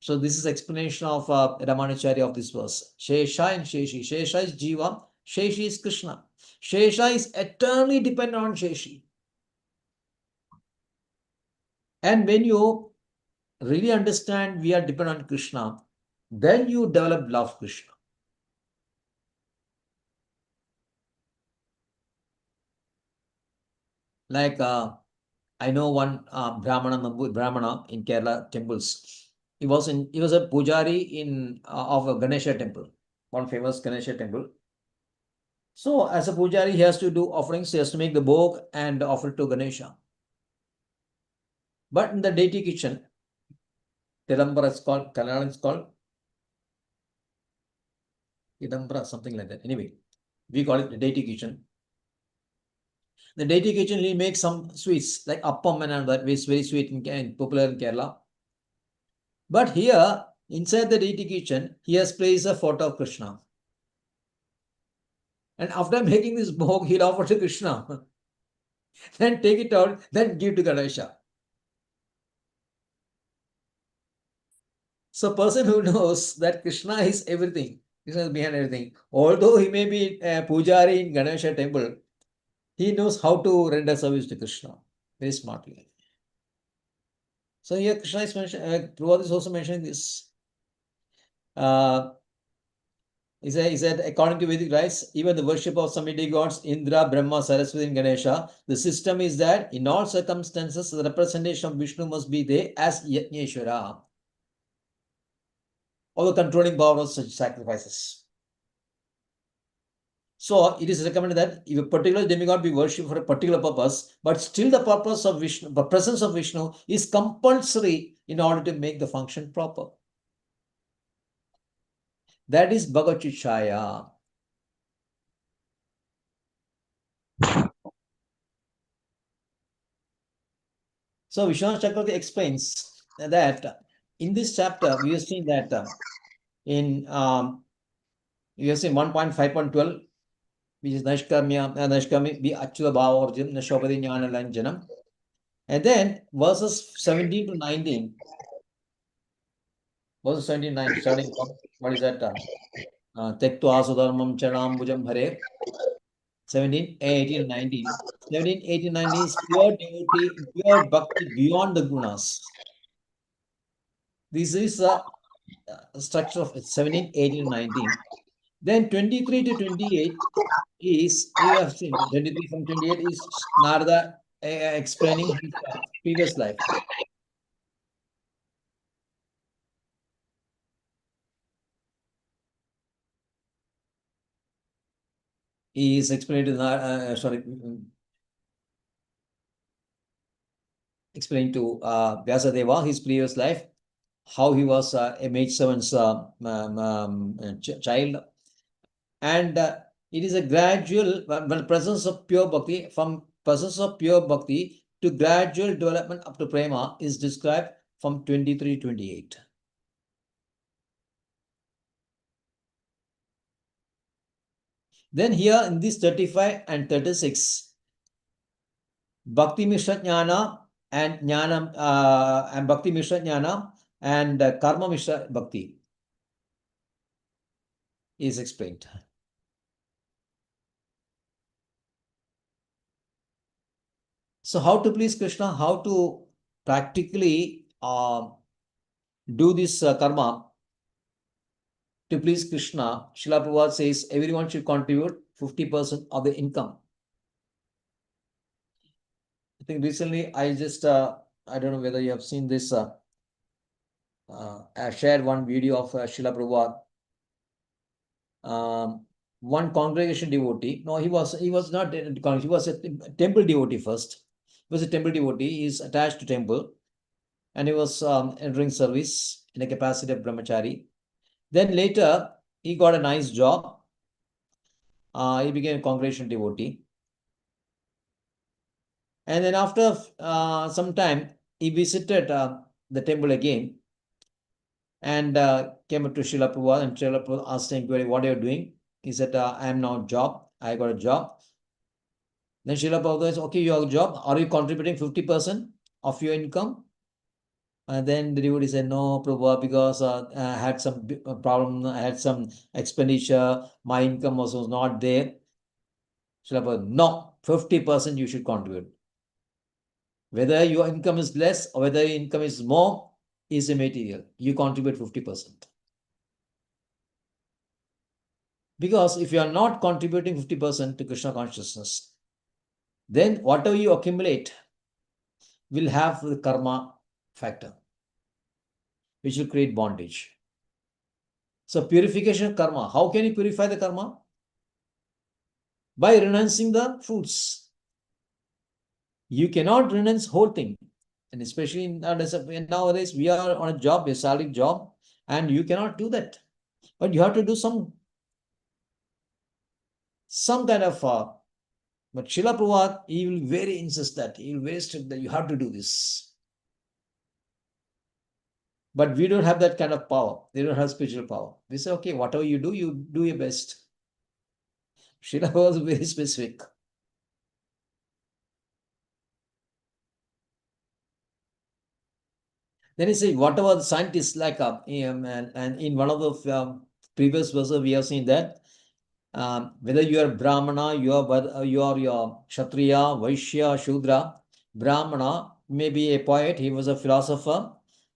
So this is explanation of Ramanacharya of this verse. Shesha and Sheshi. Shesha is jiva, Sheshi is Krishna. Shesha is eternally dependent on Sheshi. And when you really understand we are dependent on Krishna, then you develop love of Krishna. Like I know one Brahmana in Kerala temples. He was a pujari in of a Ganesha temple, one famous Ganesha temple. So as a pujari, he has to do offerings. He has to make the bhog and offer it to Ganesha. But in the deity kitchen, Tidambara is called, Kalanan is called Tidambara, something like that. Anyway, we call it the deity kitchen. The deity kitchen, he makes some sweets like appam and all that, is very sweet and popular in Kerala. But here, inside the deity kitchen, he has placed a photo of Krishna. And after making this bhog, he'll offer to Krishna. Then take it out, then give to Ganesha. So person who knows that Krishna is everything, Krishna is behind everything, although he may be a pujari in Ganesha temple, he knows how to render service to Krishna very smartly. So here Krishna is mentioned, Prabhupada is also mentioning this. He said, according to Vedic rites, even the worship of some gods, Indra, Brahma, Saraswati, and Ganesha, the system is that in all circumstances, the representation of Vishnu must be there as Yajneshwara, or the controlling power of such sacrifices. So it is recommended that if a particular demigod be worshipped for a particular purpose, but still the purpose of Vishnu, the presence of Vishnu is compulsory in order to make the function proper. That is Bhagavad Chichaya. So Vishwanath Chakravarti explains that in this chapter, we have seen that in we have seen 1.5.12, which is Naishkami be Achyuta Bhava Orjam, Nashopati Jnana Lanjanam. And then verses 17 to 19. Verses 79, starting from, what is that? Tektva Sudharmam Chanambujam Hare. 17, 18, 19. 17, 18, 19 is pure devotee, pure bhakti beyond the gunas. This is the structure of 17, 18, 19. Then 23 to 28 is, you have seen, 23 from 28 is Narada explaining his previous life. He is explaining to explain to Vyasadeva his previous life, how he was a maidservant's child. And it is a gradual, when presence of pure bhakti, from presence of pure bhakti to gradual development up to prema is described from 23 to 28. Then here in this 35 and 36, Bhakti Mishra Jnana and Jnana and Bhakti Mishra Jnana and Karma Mishra Bhakti is explained. So how to please Krishna, how to practically do this karma to please Krishna. Srila Prabhupada says everyone should contribute 50% of the income. I think recently I just, I don't know whether you have seen this, I shared one video of Srila Prabhupada. One congregation devotee, no, he was not, he was a temple devotee first. He was a temple devotee, he is attached to temple, and he was entering service in the capacity of brahmachari. Then later, he got a nice job. He became a congregation devotee. And then after some time, he visited the temple again and came up to Srila Prabhupada, and Srila Prabhupada asked him, what are you doing? He said, I am now job. I got a job. Then Srila Prabhupada says, okay, you have a job. Are you contributing 50% of your income? And then the devotee said, no, Prabhupada, because I had some problem. I had some expenditure. My income was not there. Srila Prabhupada, no, 50% you should contribute. Whether your income is less or whether your income is more is immaterial. You contribute 50%. Because if you are not contributing 50% to Krishna consciousness, then whatever you accumulate will have the karma factor, which will create bondage. So purification of karma. How can you purify the karma? By renouncing the fruits. You cannot renounce whole thing. And especially nowadays, we are on a job, a salary job, and you cannot do that. But you have to do some kind of, but Srila Prabhupada, he will very insist that, he will very strict that you have to do this. But we don't have that kind of power. They don't have spiritual power. We say, okay, whatever you do your best. Srila was very specific. Then he said, whatever the scientists like, and in one of the previous verses, we have seen that whether you are Brahmana, you are your Kshatriya, Vaishya, Shudra. Brahmana may be a poet, he was a philosopher.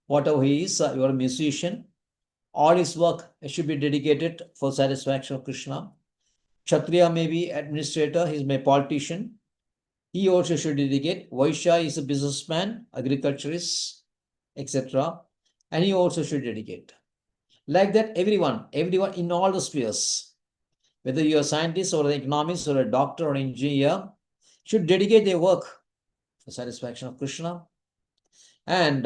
Whatever he is, you are a musician. All his work should be dedicated for satisfaction of Krishna. Kshatriya may be administrator, he is a politician. He also should dedicate. Vaishya is a businessman, agriculturist, etc. And he also should dedicate. Like that, everyone in all the spheres, whether you're a scientist or an economist or a doctor or an engineer, should dedicate their work for satisfaction of Krishna. And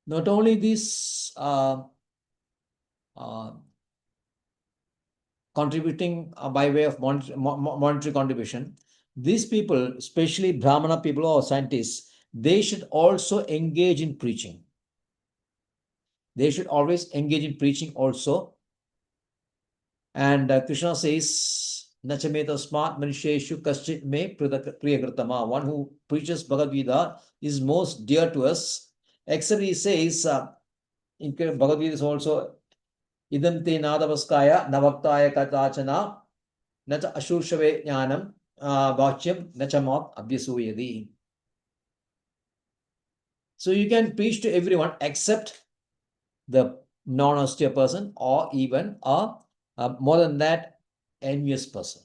not only this contributing by way of monetary contribution, these people, especially Brahmana people or scientists, they should also engage in preaching. They should always engage in preaching also. And Krishna says, Nachameta smart manisheshu kaschit me priyakritama. One who preaches Bhagavad Gita is most dear to us. Except he says, in Bhagavad Gita is also, idam te nadavaskaya navaktaya katachana nacha ashurshave jnanam bhachyam nachamat abhyasuyadi. So you can preach to everyone except the non-austere person or even more than that, envious person.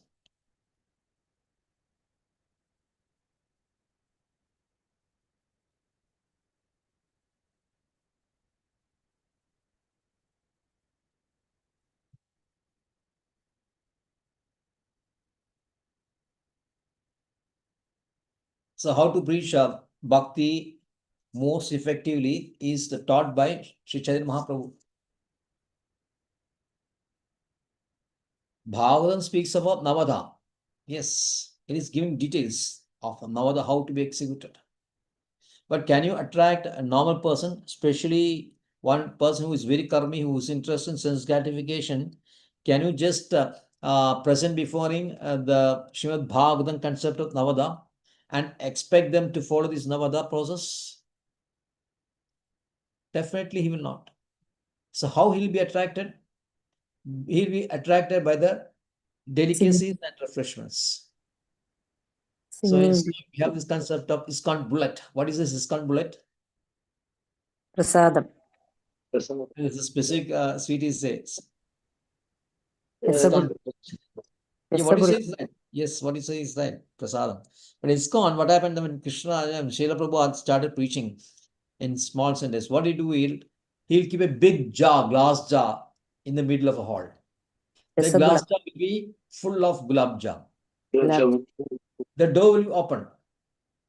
So how to preach bhakti most effectively is taught by Sri Chaitanya Mahaprabhu. Bhagavatam speaks about Navadha. Yes, it is giving details of Navadha, how to be executed. But can you attract a normal person, especially one person who is very karmi, who is interested in sense gratification? Can you just present before him the Srimad Bhagavatam concept of Navadha and expect them to follow this Navadha process? Definitely he will not. So how he will be attracted? He will be attracted by the delicacies and refreshments. So in Islam, we have this concept of ISKCON bullet. What is this ISKCON bullet? Prasadam. It's a specific sweet he says. It's a ISKCON. good. Yeah, what he says is right. Yes, what he says is right. Prasadam. But ISKCON, what happened when Krishna and Srila Prabhupada started preaching in small centers? What he do? He'll keep a big jar, glass jar, in the middle of a hall. The glass jar will be full of gulab jam. The door will be open.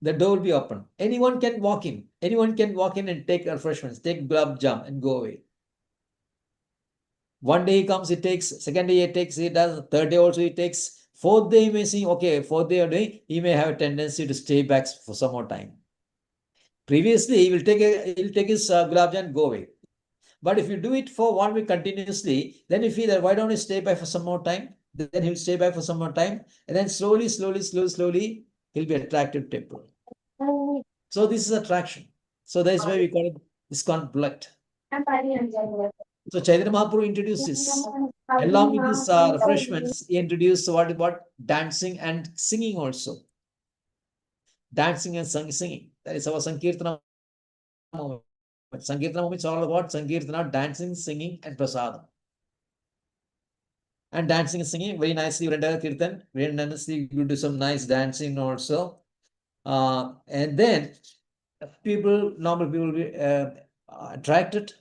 The door will be open. Anyone can walk in. Anyone can walk in and take refreshments, take gulab jam and go away. One day he comes, he takes. Second day he takes, he does. Third day also he takes. Fourth day, he may see, okay, fourth day or day, he may have a tendency to stay back for some more time. Previously, he'll take his gulab jamun and go away. But if you do it for 1 week continuously, then you feel that why don't you stay back for some more time? Then he'll stay back for some more time, and then slowly, he'll be attracted to temple. So this is attraction. So that is why we call it ISKCON blood. So Chaitanya Mahaprabhu introduced this. Along with these refreshments, he introduced what? Dancing and singing also. Dancing and singing. That is our Sankirtana movement. Sankirtana movement is all about Sankirtana, dancing, singing, and prasadam. And dancing and singing, very nicely, Kirtan, very nicely, you do some nice dancing also. And then normal people will be attracted.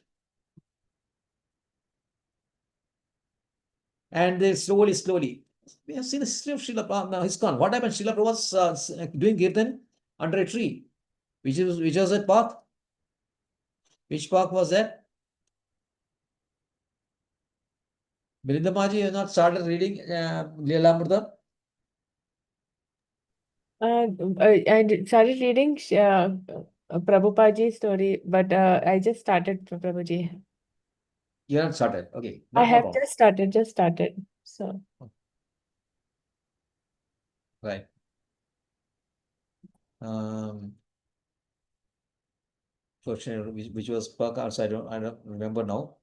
And they slowly. We have seen the history of Srila Prabhupada. Now he's gone. What happened? Srila Prabhupada was doing Kirtan under a tree. Which was that park? Which park was that? Birindamaji, you have not started reading Leelamrita? I started reading Prabhupadaji's story, but I just started Prabhuji. You haven't started. Okay. I have problem. just started. So Right. Fortunately, which was park also, I don't remember now.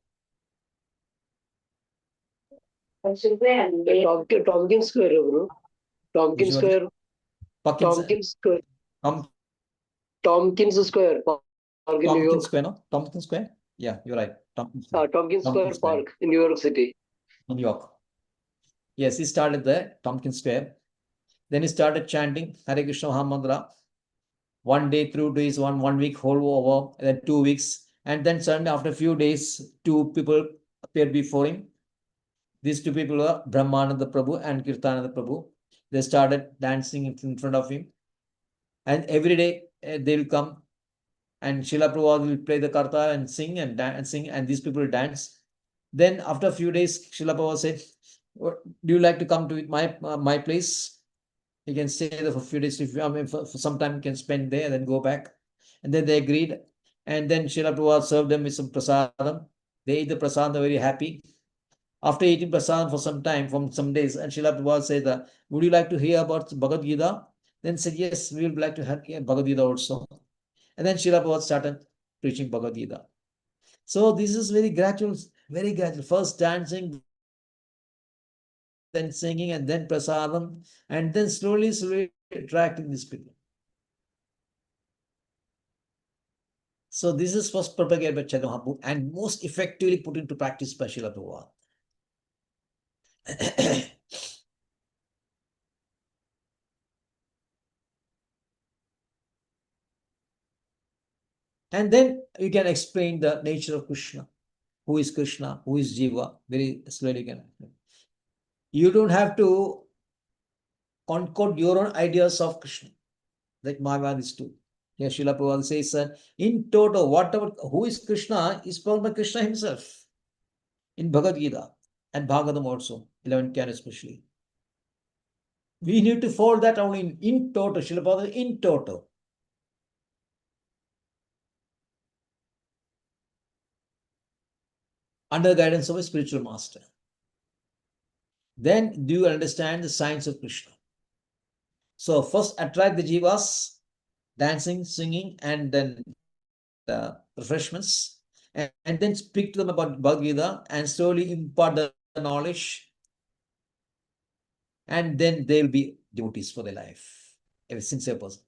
Tompkins Square, bro. Tompkins Which was Square. Tompkins Square. Tompkins Square Park in New Tompkins York. Square, no? Tompkins Square? Yeah, you're right. Tompkins Square. Tompkins Square Park in New York City. New York. Yes, he started there, Tompkins Square. Then he started chanting Hare Krishna Mahamantra. 1 day, 2 days, 1 week, whole over, and then 2 weeks. And then suddenly, after a few days, 2 people appeared before him. These 2 people were Brahmananda Prabhu and Kirtananda Prabhu. They started dancing in front of him. And every day they will come, and Srila Prabhupada will play the karta and sing and sing, and these people will dance. Then after a few days, Srila Prabhupada said, do you like to come to my place? You can stay there for a few days. If for some time you can spend there, then go back. And then they agreed. And then Srila Prabhupada served them with some prasadam. They ate the prasadam, very happy. After eating prasadam for some time, from some days, and Srila Prabhupada said, would you like to hear about Bhagavad Gita? Then said, yes, we would like to hear Bhagavad Gita also. And then Srila Prabhupada started preaching Bhagavad Gita. So this is very gradual, very gradual. First dancing, then singing, and then prasadam, and then slowly attracting these people. So this is first propagated by Chaitanya Mahaprabhu and most effectively put into practice by Srila Prabhupada. And then you can explain the nature of Krishna. Who is Krishna? Who is Jiva? Very slowly you can explain. You don't have to concord your own ideas of Krishna, like Mayavadis do. Here Srila Prabhupada says, in total, who is Krishna is told by Krishna himself in Bhagavad Gita and Bhagavatam also, 11th canto especially. We need to follow that only in total, Srila Prabhupada, in total. Under guidance of a spiritual master. Then do you understand the science of Krishna? So first attract the jivas, dancing, singing, and then refreshments, and then speak to them about Bhagavad Gita and slowly impart the knowledge, and then they will be devotees for their life, a sincere person.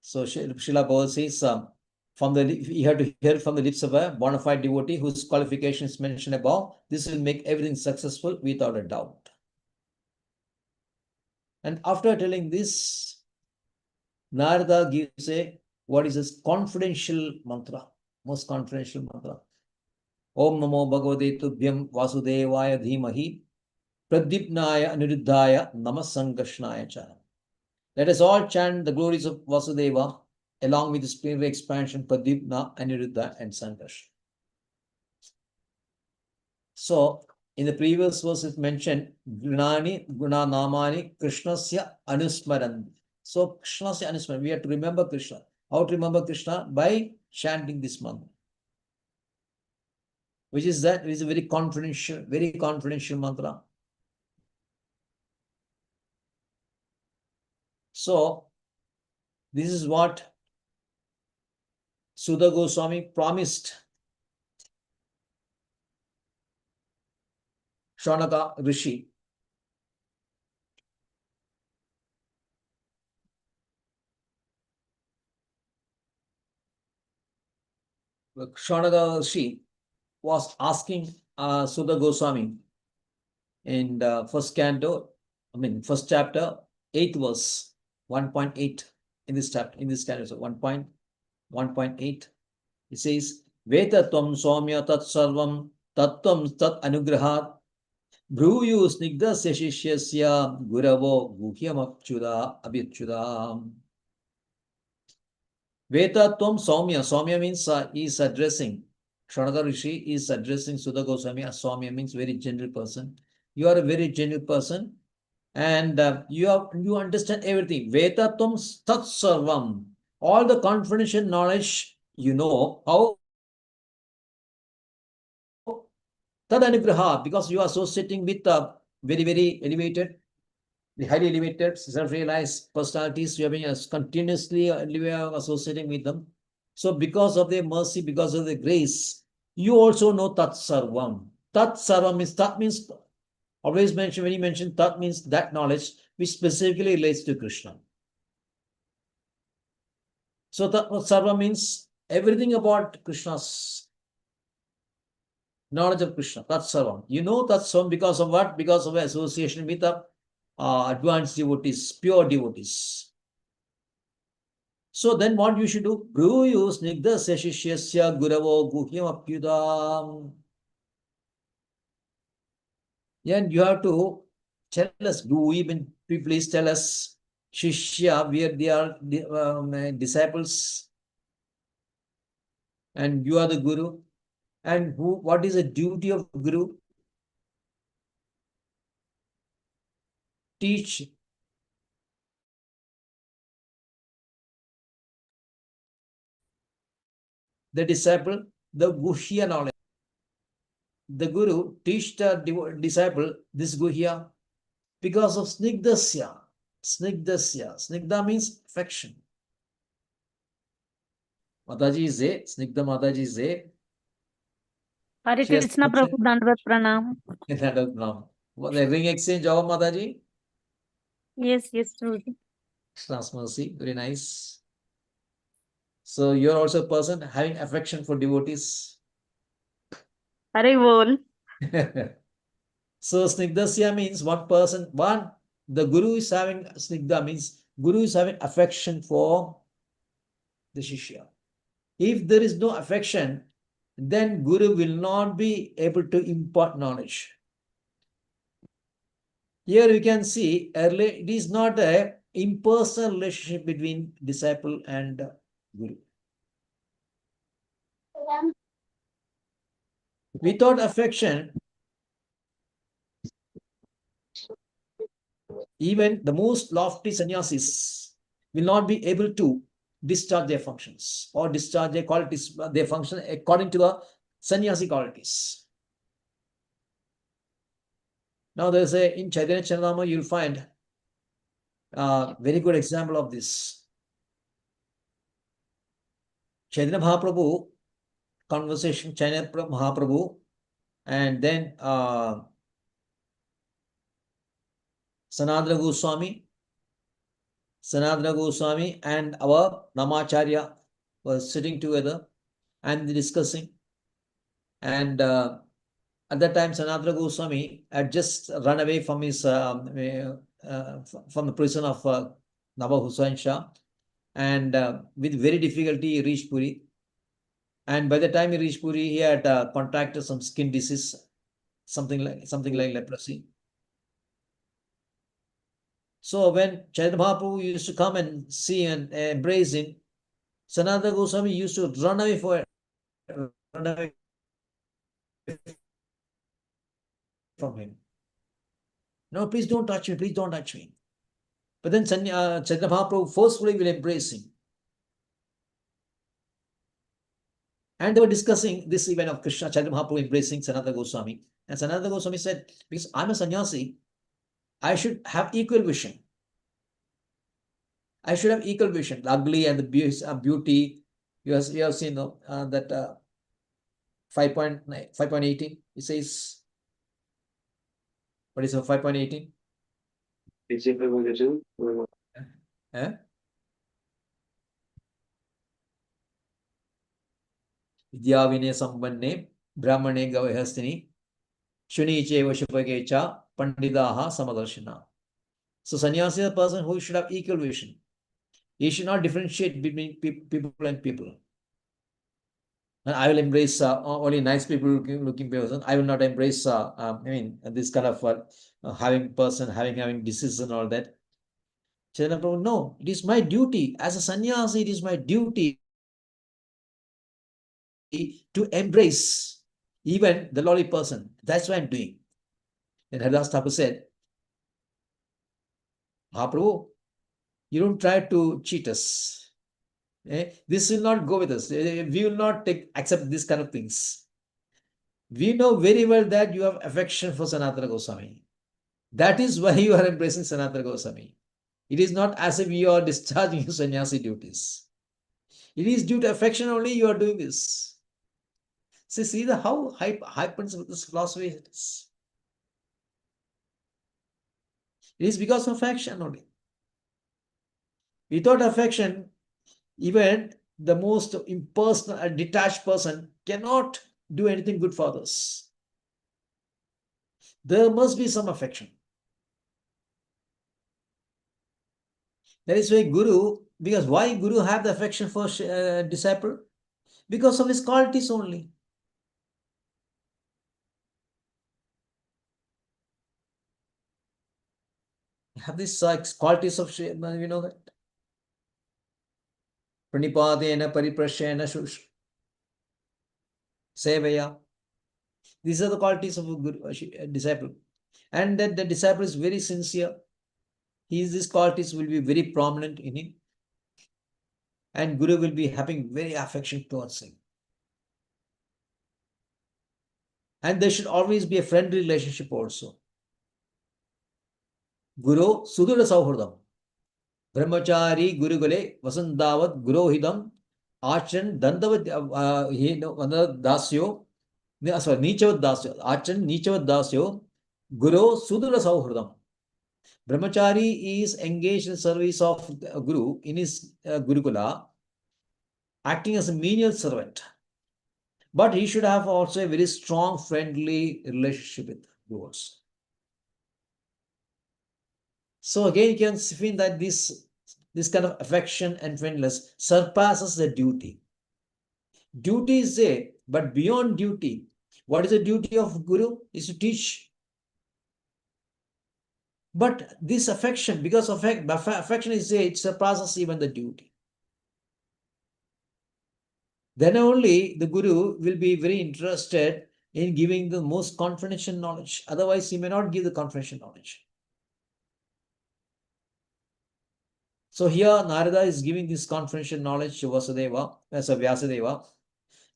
So Srila Prabhupada says, you have to hear from the lips of a bona fide devotee whose qualifications mentioned above. This will make everything successful without a doubt. And after telling this, Narada gives what is this confidential mantra, most confidential mantra. Om Namo Bhagavate Tubhyam Vasudevaya Dhimahi Pradipnaya Aniruddhaya Namasangashnaya Cha. Let us all chant the glories of Vasudeva along with the spiritual expansion Pradipna, Aniruddha, and Sankarsha. So in the previous verse it mentioned Gunani, Guna Namani, Krishnasya Anusmaran. So Krishnasya Anusmaran, we have to remember Krishna. How to remember Krishna? By chanting this mantra. Which is that? It is a very confidential mantra. So this is what Sudha Goswami promised Shaunaka Rishi. Shaunaka Rishi was asking Sudha Goswami in first canto, first chapter, 8th verse, 1.8 in this chapter, in this canto, so 1.8. It says, Vetatvam Somya Tat Sarvam Tattvam Tat Anugrahat Bhruyu Snigdha Seshishyasya Guravo Guhyam Abhyuchuda. Vetatvam Soumya. Soumya means he is addressing. Shaunaka Rishi is addressing Sudha Goswami as Soumya, means very gentle person. You are a very gentle person and you understand everything. Vetatvam Tat Sarvam. All the confidential knowledge you know. How? Tad Anugraha, because you are associating with very, very elevated, the highly elevated, self-realized personalities, you have been continuously associating with them. So because of their mercy, because of their grace, you also know Tat Sarvam. Tat Sarvam means, Tat means, always mention, when you mention Tat means that knowledge which specifically relates to Krishna. So Tat Sarvam means everything about Krishna's knowledge of Krishna. Tat Sarvam. You know Tat Sarvam because of what? Because of association with the advanced devotees, pure devotees. So then what you should do? Bhruyu snigdha seshishyasya guravo guhyam apyudam. And you have to tell us, please tell us, Shishya, where they are disciples, and you are the Guru. And what is the duty of Guru? Teach the disciple the Guhya knowledge. The Guru teach the disciple this Guhya because of Snigdasya. Snigdasya. Snigdha means affection. Mataji is there. Snigdha Mataji is there. Hare Krishna Prabhu, Dandavat Pranam. Dandavat Pranam. The ring exchange of Mataji? Yes, Prabhu. Krishna's mercy. Very nice. So you're also a person having affection for devotees. Hare Bol. So Snigdasya means one person, the Guru is having, Snigdha means Guru is having affection for the Shishya. If there is no affection, then Guru will not be able to impart knowledge. Here you can see, earlier it is not an impersonal relationship between disciple and Guru. Without affection, even the most lofty sannyasis will not be able to discharge their functions or discharge their qualities, their function according to the sannyasi qualities. Now there's in Chaitanya Charanama, you'll find a very good example of this. Chaitanya Mahaprabhu, conversation, Chaitanya Mahaprabhu, and then Sanadana Goswami and our Namacharya were sitting together and discussing. And at that time, Sanadana Goswami had just run away from his from the prison of Nawab Hussain Shah, and with very difficulty he reached Puri. And by the time he reached Puri, he had contracted some skin disease, something like leprosy. So when Chaitanya Mahaprabhu used to come and see and embrace him, Sanatana Goswami used to run away from him. No, please don't touch me, please don't touch me. But then Chaitanya Mahaprabhu forcefully will embrace him. And they were discussing this event of Krishna, Chaitanya Mahaprabhu embracing Sanatana Goswami. And Sanatana Goswami said, because I'm a sannyasi, I should have equal vision. I should have equal vision. The ugly and the beauty. You have seen that 5.18. It says, what is 5.18? Vidya Vinaya Sambanne Brahmane Gavahastini Shuni Cheva Shupagecha Pandidaha Samadarshana. So sannyasi is a person who should have equal vision. He should not differentiate between people and people. And I will embrace only nice people looking person. I will not embrace this kind of having disease and all that. Chaitanya Prabhu, no, it is my duty as a sannyasi. It is my duty to embrace even the lowly person. That's what I'm doing. And Haridas Thakur said, Mahaprabhu, you don't try to cheat us. This will not go with us. We will not accept this kind of things. We know very well that you have affection for Sanatana Goswami. That is why you are embracing Sanatana Goswami. It is not as if you are discharging your sannyasi duties. It is due to affection only you are doing this. So see how happens with this philosophy it is. It is because of affection only. Without affection, even the most impersonal and detached person cannot do anything good for others. There must be some affection. That is why Guru, because why Guru have the affection for disciple? Because of his qualities only. Have these qualities of, you know that? Pranipadena pariprashena sevaya. These are the qualities of a good disciple. And that the disciple is very sincere. These qualities will be very prominent in him. And Guru will be having very affection towards him. And there should always be a friendly relationship also. Guru Sudura Sauhurdam. Brahmachari Gurugale Vasandavat Gurohidam Achan Dandavat Dasyo. Sorry, Nichavat Dasyo. Achan Nichavat Dasyo Guru Sudura Sauhurdam. Brahmachari is engaged in service of Guru in his Gurukula, acting as a menial servant. But he should have also a very strong, friendly relationship with Gurus. So again, you can see that this kind of affection and friendliness surpasses the duty. Duty is there, but beyond duty, what is the duty of Guru? Is to teach. But this affection, because affection is there, it surpasses even the duty. Then only the Guru will be very interested in giving the most confidential knowledge. Otherwise, he may not give the confidential knowledge. So here Narada is giving this confidential knowledge to Vasudeva, as a Vyasadeva.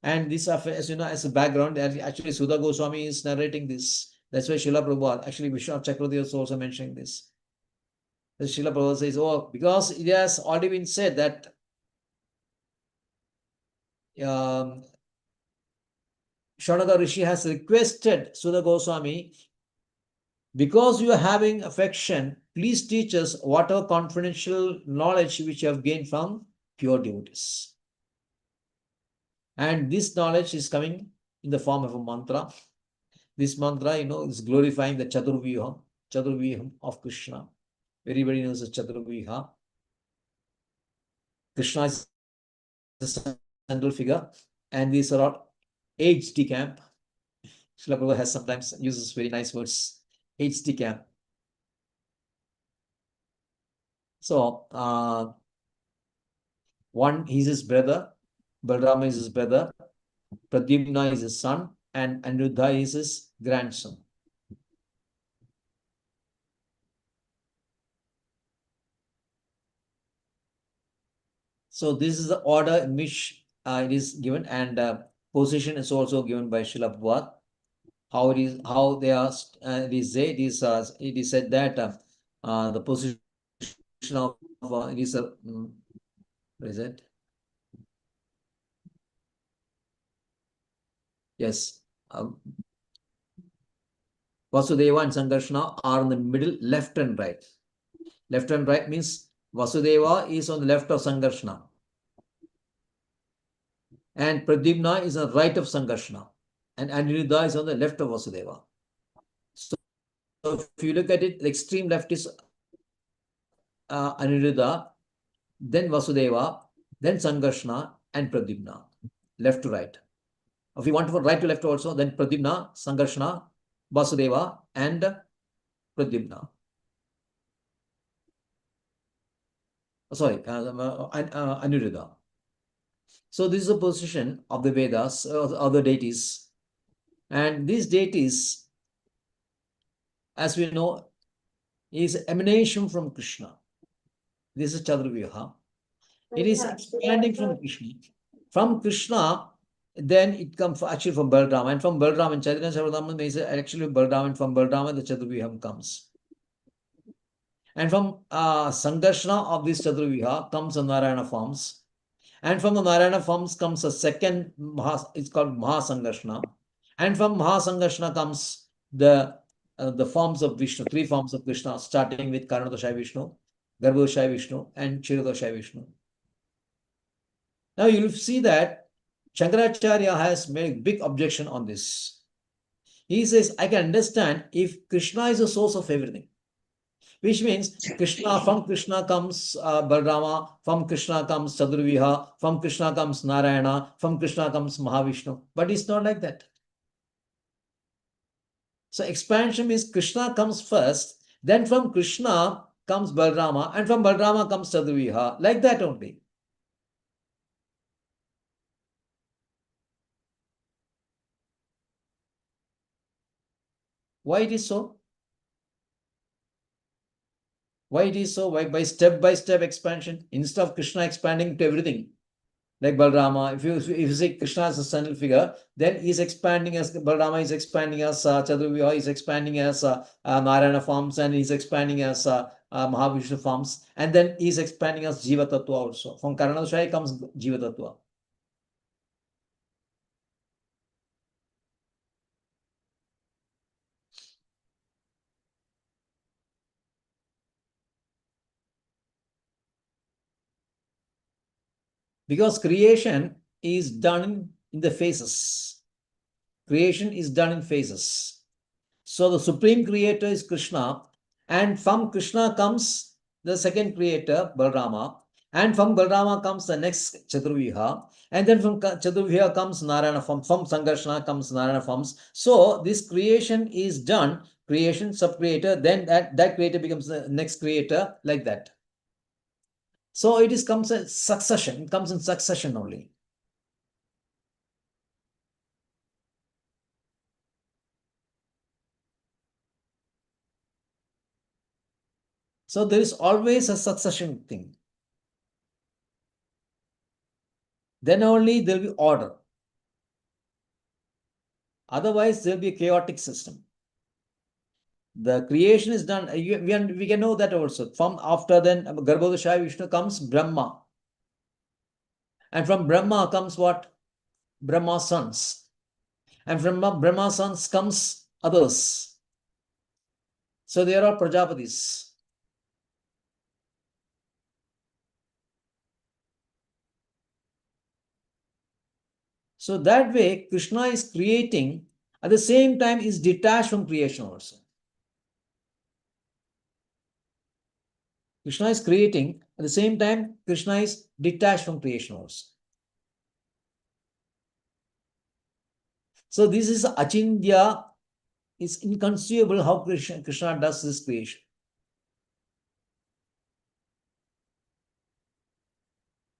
And this, as you know, as a background, actually Sudha Goswami is narrating this. That's why Srila Prabhupada, actually Vishwanath Chakravarti is also mentioning this. The Srila Prabhupada says, oh, because it has already been said that Shaunaka Rishi has requested Sudha Goswami, because you are having affection, please teach us whatever confidential knowledge which you have gained from pure devotees. And this knowledge is coming in the form of a mantra. This mantra, is glorifying the Chaturviham of Krishna. Everybody knows the Chaturviha. Krishna is the central figure, and these are all H.D. camp. Srila Prabhupada has sometimes uses very nice words. H.D. camp. So, one is his brother, Balrama is his brother, Pradyumna is his son, and Aniruddha is his grandson. So this is the order in which it is given, and position is also given by Srila Prabhupada. How it is, how they are, it is said that the position of it is a what is it? Yes, Vasudeva and Sankarshana are in the middle, left and right. Left and right means Vasudeva is on the left of Sankarshana, and Pradyumna is on the right of Sankarshana, and Aniruddha is on the left of Vasudeva. So if you look at it, the extreme left is Aniruddha, then Vasudeva, then Sankarshana, and Pradyumna, left to right. If you want to go right to left also, then Pradyumna, Sankarshana, Vasudeva, and Pradyumna. Sorry, Aniruddha. So this is a position of the Vedas, other deities. And these deities, as we know, is emanation from Krishna. This is Chaturvyuha. It is expanding from Krishna. From Krishna, then it comes actually from Balarama. And from Balarama, and Chaitanya Charitamrita is actually Balarama, and from Balarama, the Chaturvyuha comes. And from Sankarshana of this Chaturvyuha comes the Narayana forms. And from the Narayana forms comes a second, it's called Mahasankarshana. And from Mahasankarshana comes the forms of Vishnu, 3 forms of Krishna, starting with Karanodashaya Vishnu, Garbhodashaya Vishnu, and Kshirodashaya Vishnu. Now you'll see that Shankaracharya has made a big objection on this. He says, I can understand if Krishna is the source of everything. Which means from Krishna comes Balarama, from Krishna comes Chaturvyuha, from Krishna comes Narayana, from Krishna comes Mahavishnu. But it's not like that. So expansion means Krishna comes first, then from Krishna comes Balarama, and from Balarama comes Chaturvyuha. Like that only. Why it is so? Why it is so? Why by step expansion? Instead of Krishna expanding to everything, like Balarama, if you say Krishna as a central figure, then he's expanding as Balarama is expanding as Chaturvyuha is expanding as Narayana forms, and he's expanding as Mahavishnu forms, and then he's expanding as Jiva Tattva also. From Karanodashaya comes Jiva Tattva. Because creation is done in the phases. Creation is done in phases. So the supreme creator is Krishna, and from Krishna comes the second creator, Balarama, and from Balarama comes the next Chaturvyuha, and then from Chaturvyuha comes Narayana form, from Sankarshana comes Narayana forms. So this creation is done, creation, sub-creator, then that creator becomes the next creator, like that. So it comes in succession, it comes in succession only. So there is always a succession thing. Then only there will be order. Otherwise, there will be a chaotic system. The creation is done. We can know that also. From after then, Garbhodashaya Vishnu comes Brahma. And from Brahma comes what? Brahma's sons. And from Brahma's sons comes others. So they are all Prajapatis. So that way, Krishna is creating, at the same time is detached from creation also. Krishna is creating, at the same time, Krishna is detached from creation also. So this is Achindya. It's inconceivable how Krishna does this creation.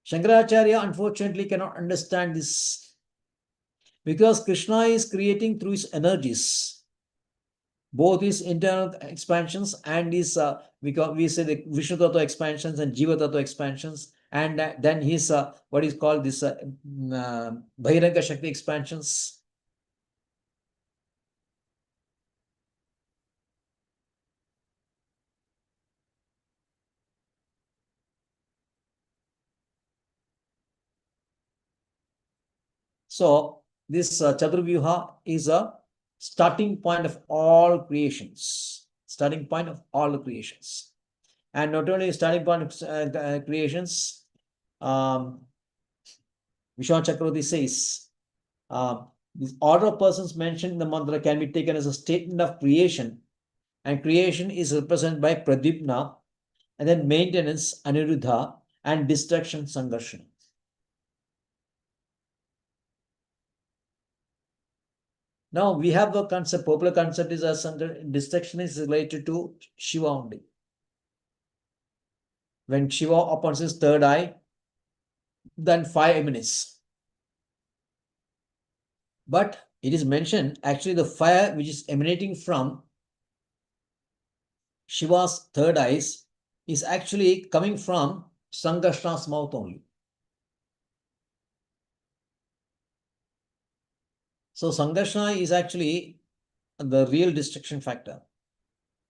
Shankaracharya unfortunately cannot understand this, because Krishna is creating through his energies, both his internal expansions and his we say the Vishnu Tattva expansions and Jiva Tattva expansions, and then his what is called this Bhiranga Shakti expansions. So this Chaturvyuha is a starting point of all creations. Starting point of all the creations. And not only starting point of creations, Vishwanath Chakravarti says, this order of persons mentioned in the mantra can be taken as a statement of creation, and creation is represented by Pradyumna, and then maintenance, Aniruddha, and destruction, Sangarshana. Now we have the concept, popular concept is as destruction is related to Shiva only. When Shiva opens his third eye, then fire emanates. But it is mentioned, actually the fire which is emanating from Shiva's third eyes is actually coming from Sangarshana's mouth only. So Sangarshana is actually the real destruction factor.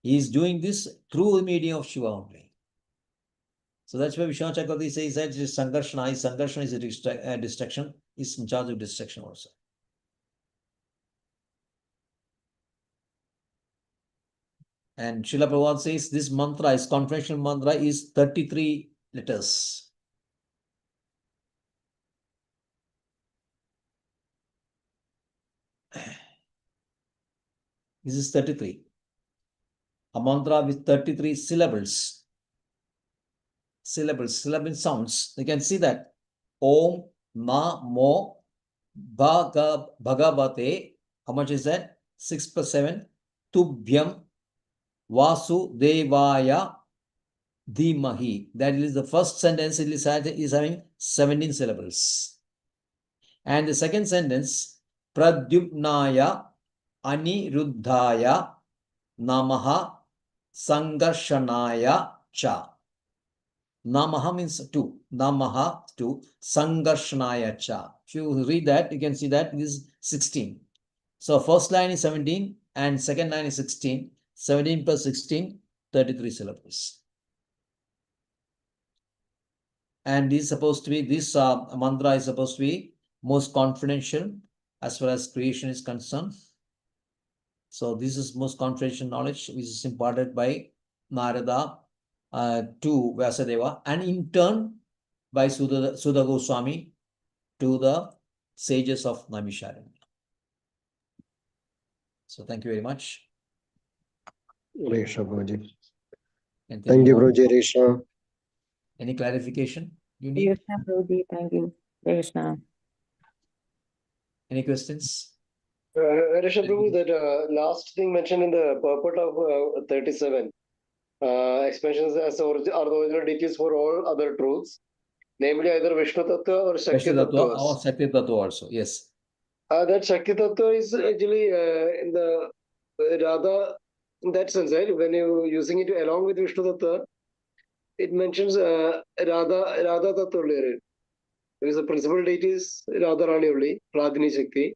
He is doing this through the medium of Shiva only. So that's why Vishwanath Chakravarti says that Sangarshana is a destruction, is in charge of destruction also. And Srila Prabhupada says this mantra, his confirmation mantra is 33 letters. This is 33. A mantra with 33 syllables. Syllable sounds. You can see that. Om Namo Bhagavate. How much is that? 6 plus 7. Tubhyam Vasudevaya Dhimahi. That is the first sentence. It is having 17 syllables. And the second sentence, Pradyumnaya Aniruddhaya Namaha Sangarshanaya Cha. Namaha means two. Namaha two. Sangarshanaya Cha. If you read that, you can see that this is 16. So first line is 17 and second line is 16. 17 plus 16, 33 syllables. And this is supposed to be, this mantra is supposed to be most confidential as far as creation is concerned. So this is most confidential knowledge which is imparted by Narada to Vyasadeva, and in turn by Sudha Goswami to the sages of Naimisharanya. So thank you very much. Resha Prabhuji. Anything Thank you, you want? Prabhuji. Resha. Any clarification you need? Thank you. Krishna. Any questions? Resha Prabhu, that last thing mentioned in the purport of 37, expressions as are the original deities for all other truths, namely either Vishnu Tattva or Shakti Vishnu Tattva Tattvas. or Shakti Tattva also, yes. That Shakti Tattva is actually in the Radha, in that sense, right? When you're using it along with Vishnu Tattva, it mentions Radha Tattva only. Because the principal deity is Radha Rani only, Radhini Shakti.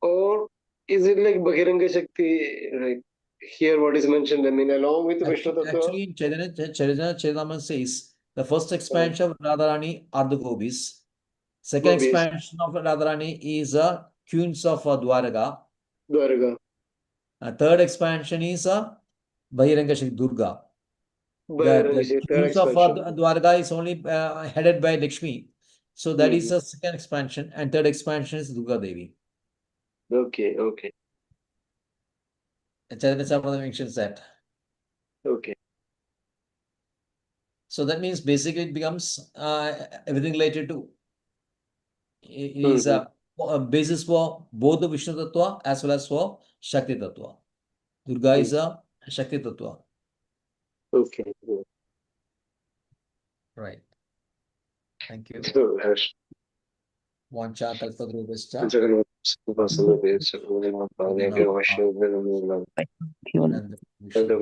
Or is it like Bhiranga Shakti, like here what is mentioned? I mean, along with Vishnu Tattva. Actually, in Chaitanya Charitamrita says the first expansion of Radharani are the gopis. Second Gopis. expansion of Radharani is queens of Dwaraka. Dwaraka. Third expansion is Bhiranga Shakti Durga. The queens of Dwaraka is only headed by Lakshmi. So that is the second expansion, and third expansion is Durga Devi. Okay, okay. Chaitanya Charitamrita mentions that. Okay. So that means basically it becomes everything related to. It is a basis for both the Vishnu Tattva as well as for Shakti Tattva. Durga is a Shakti Tattva. Okay. Right. Thank you. So, Vancha Kalpadrubhascha. Thank you. And the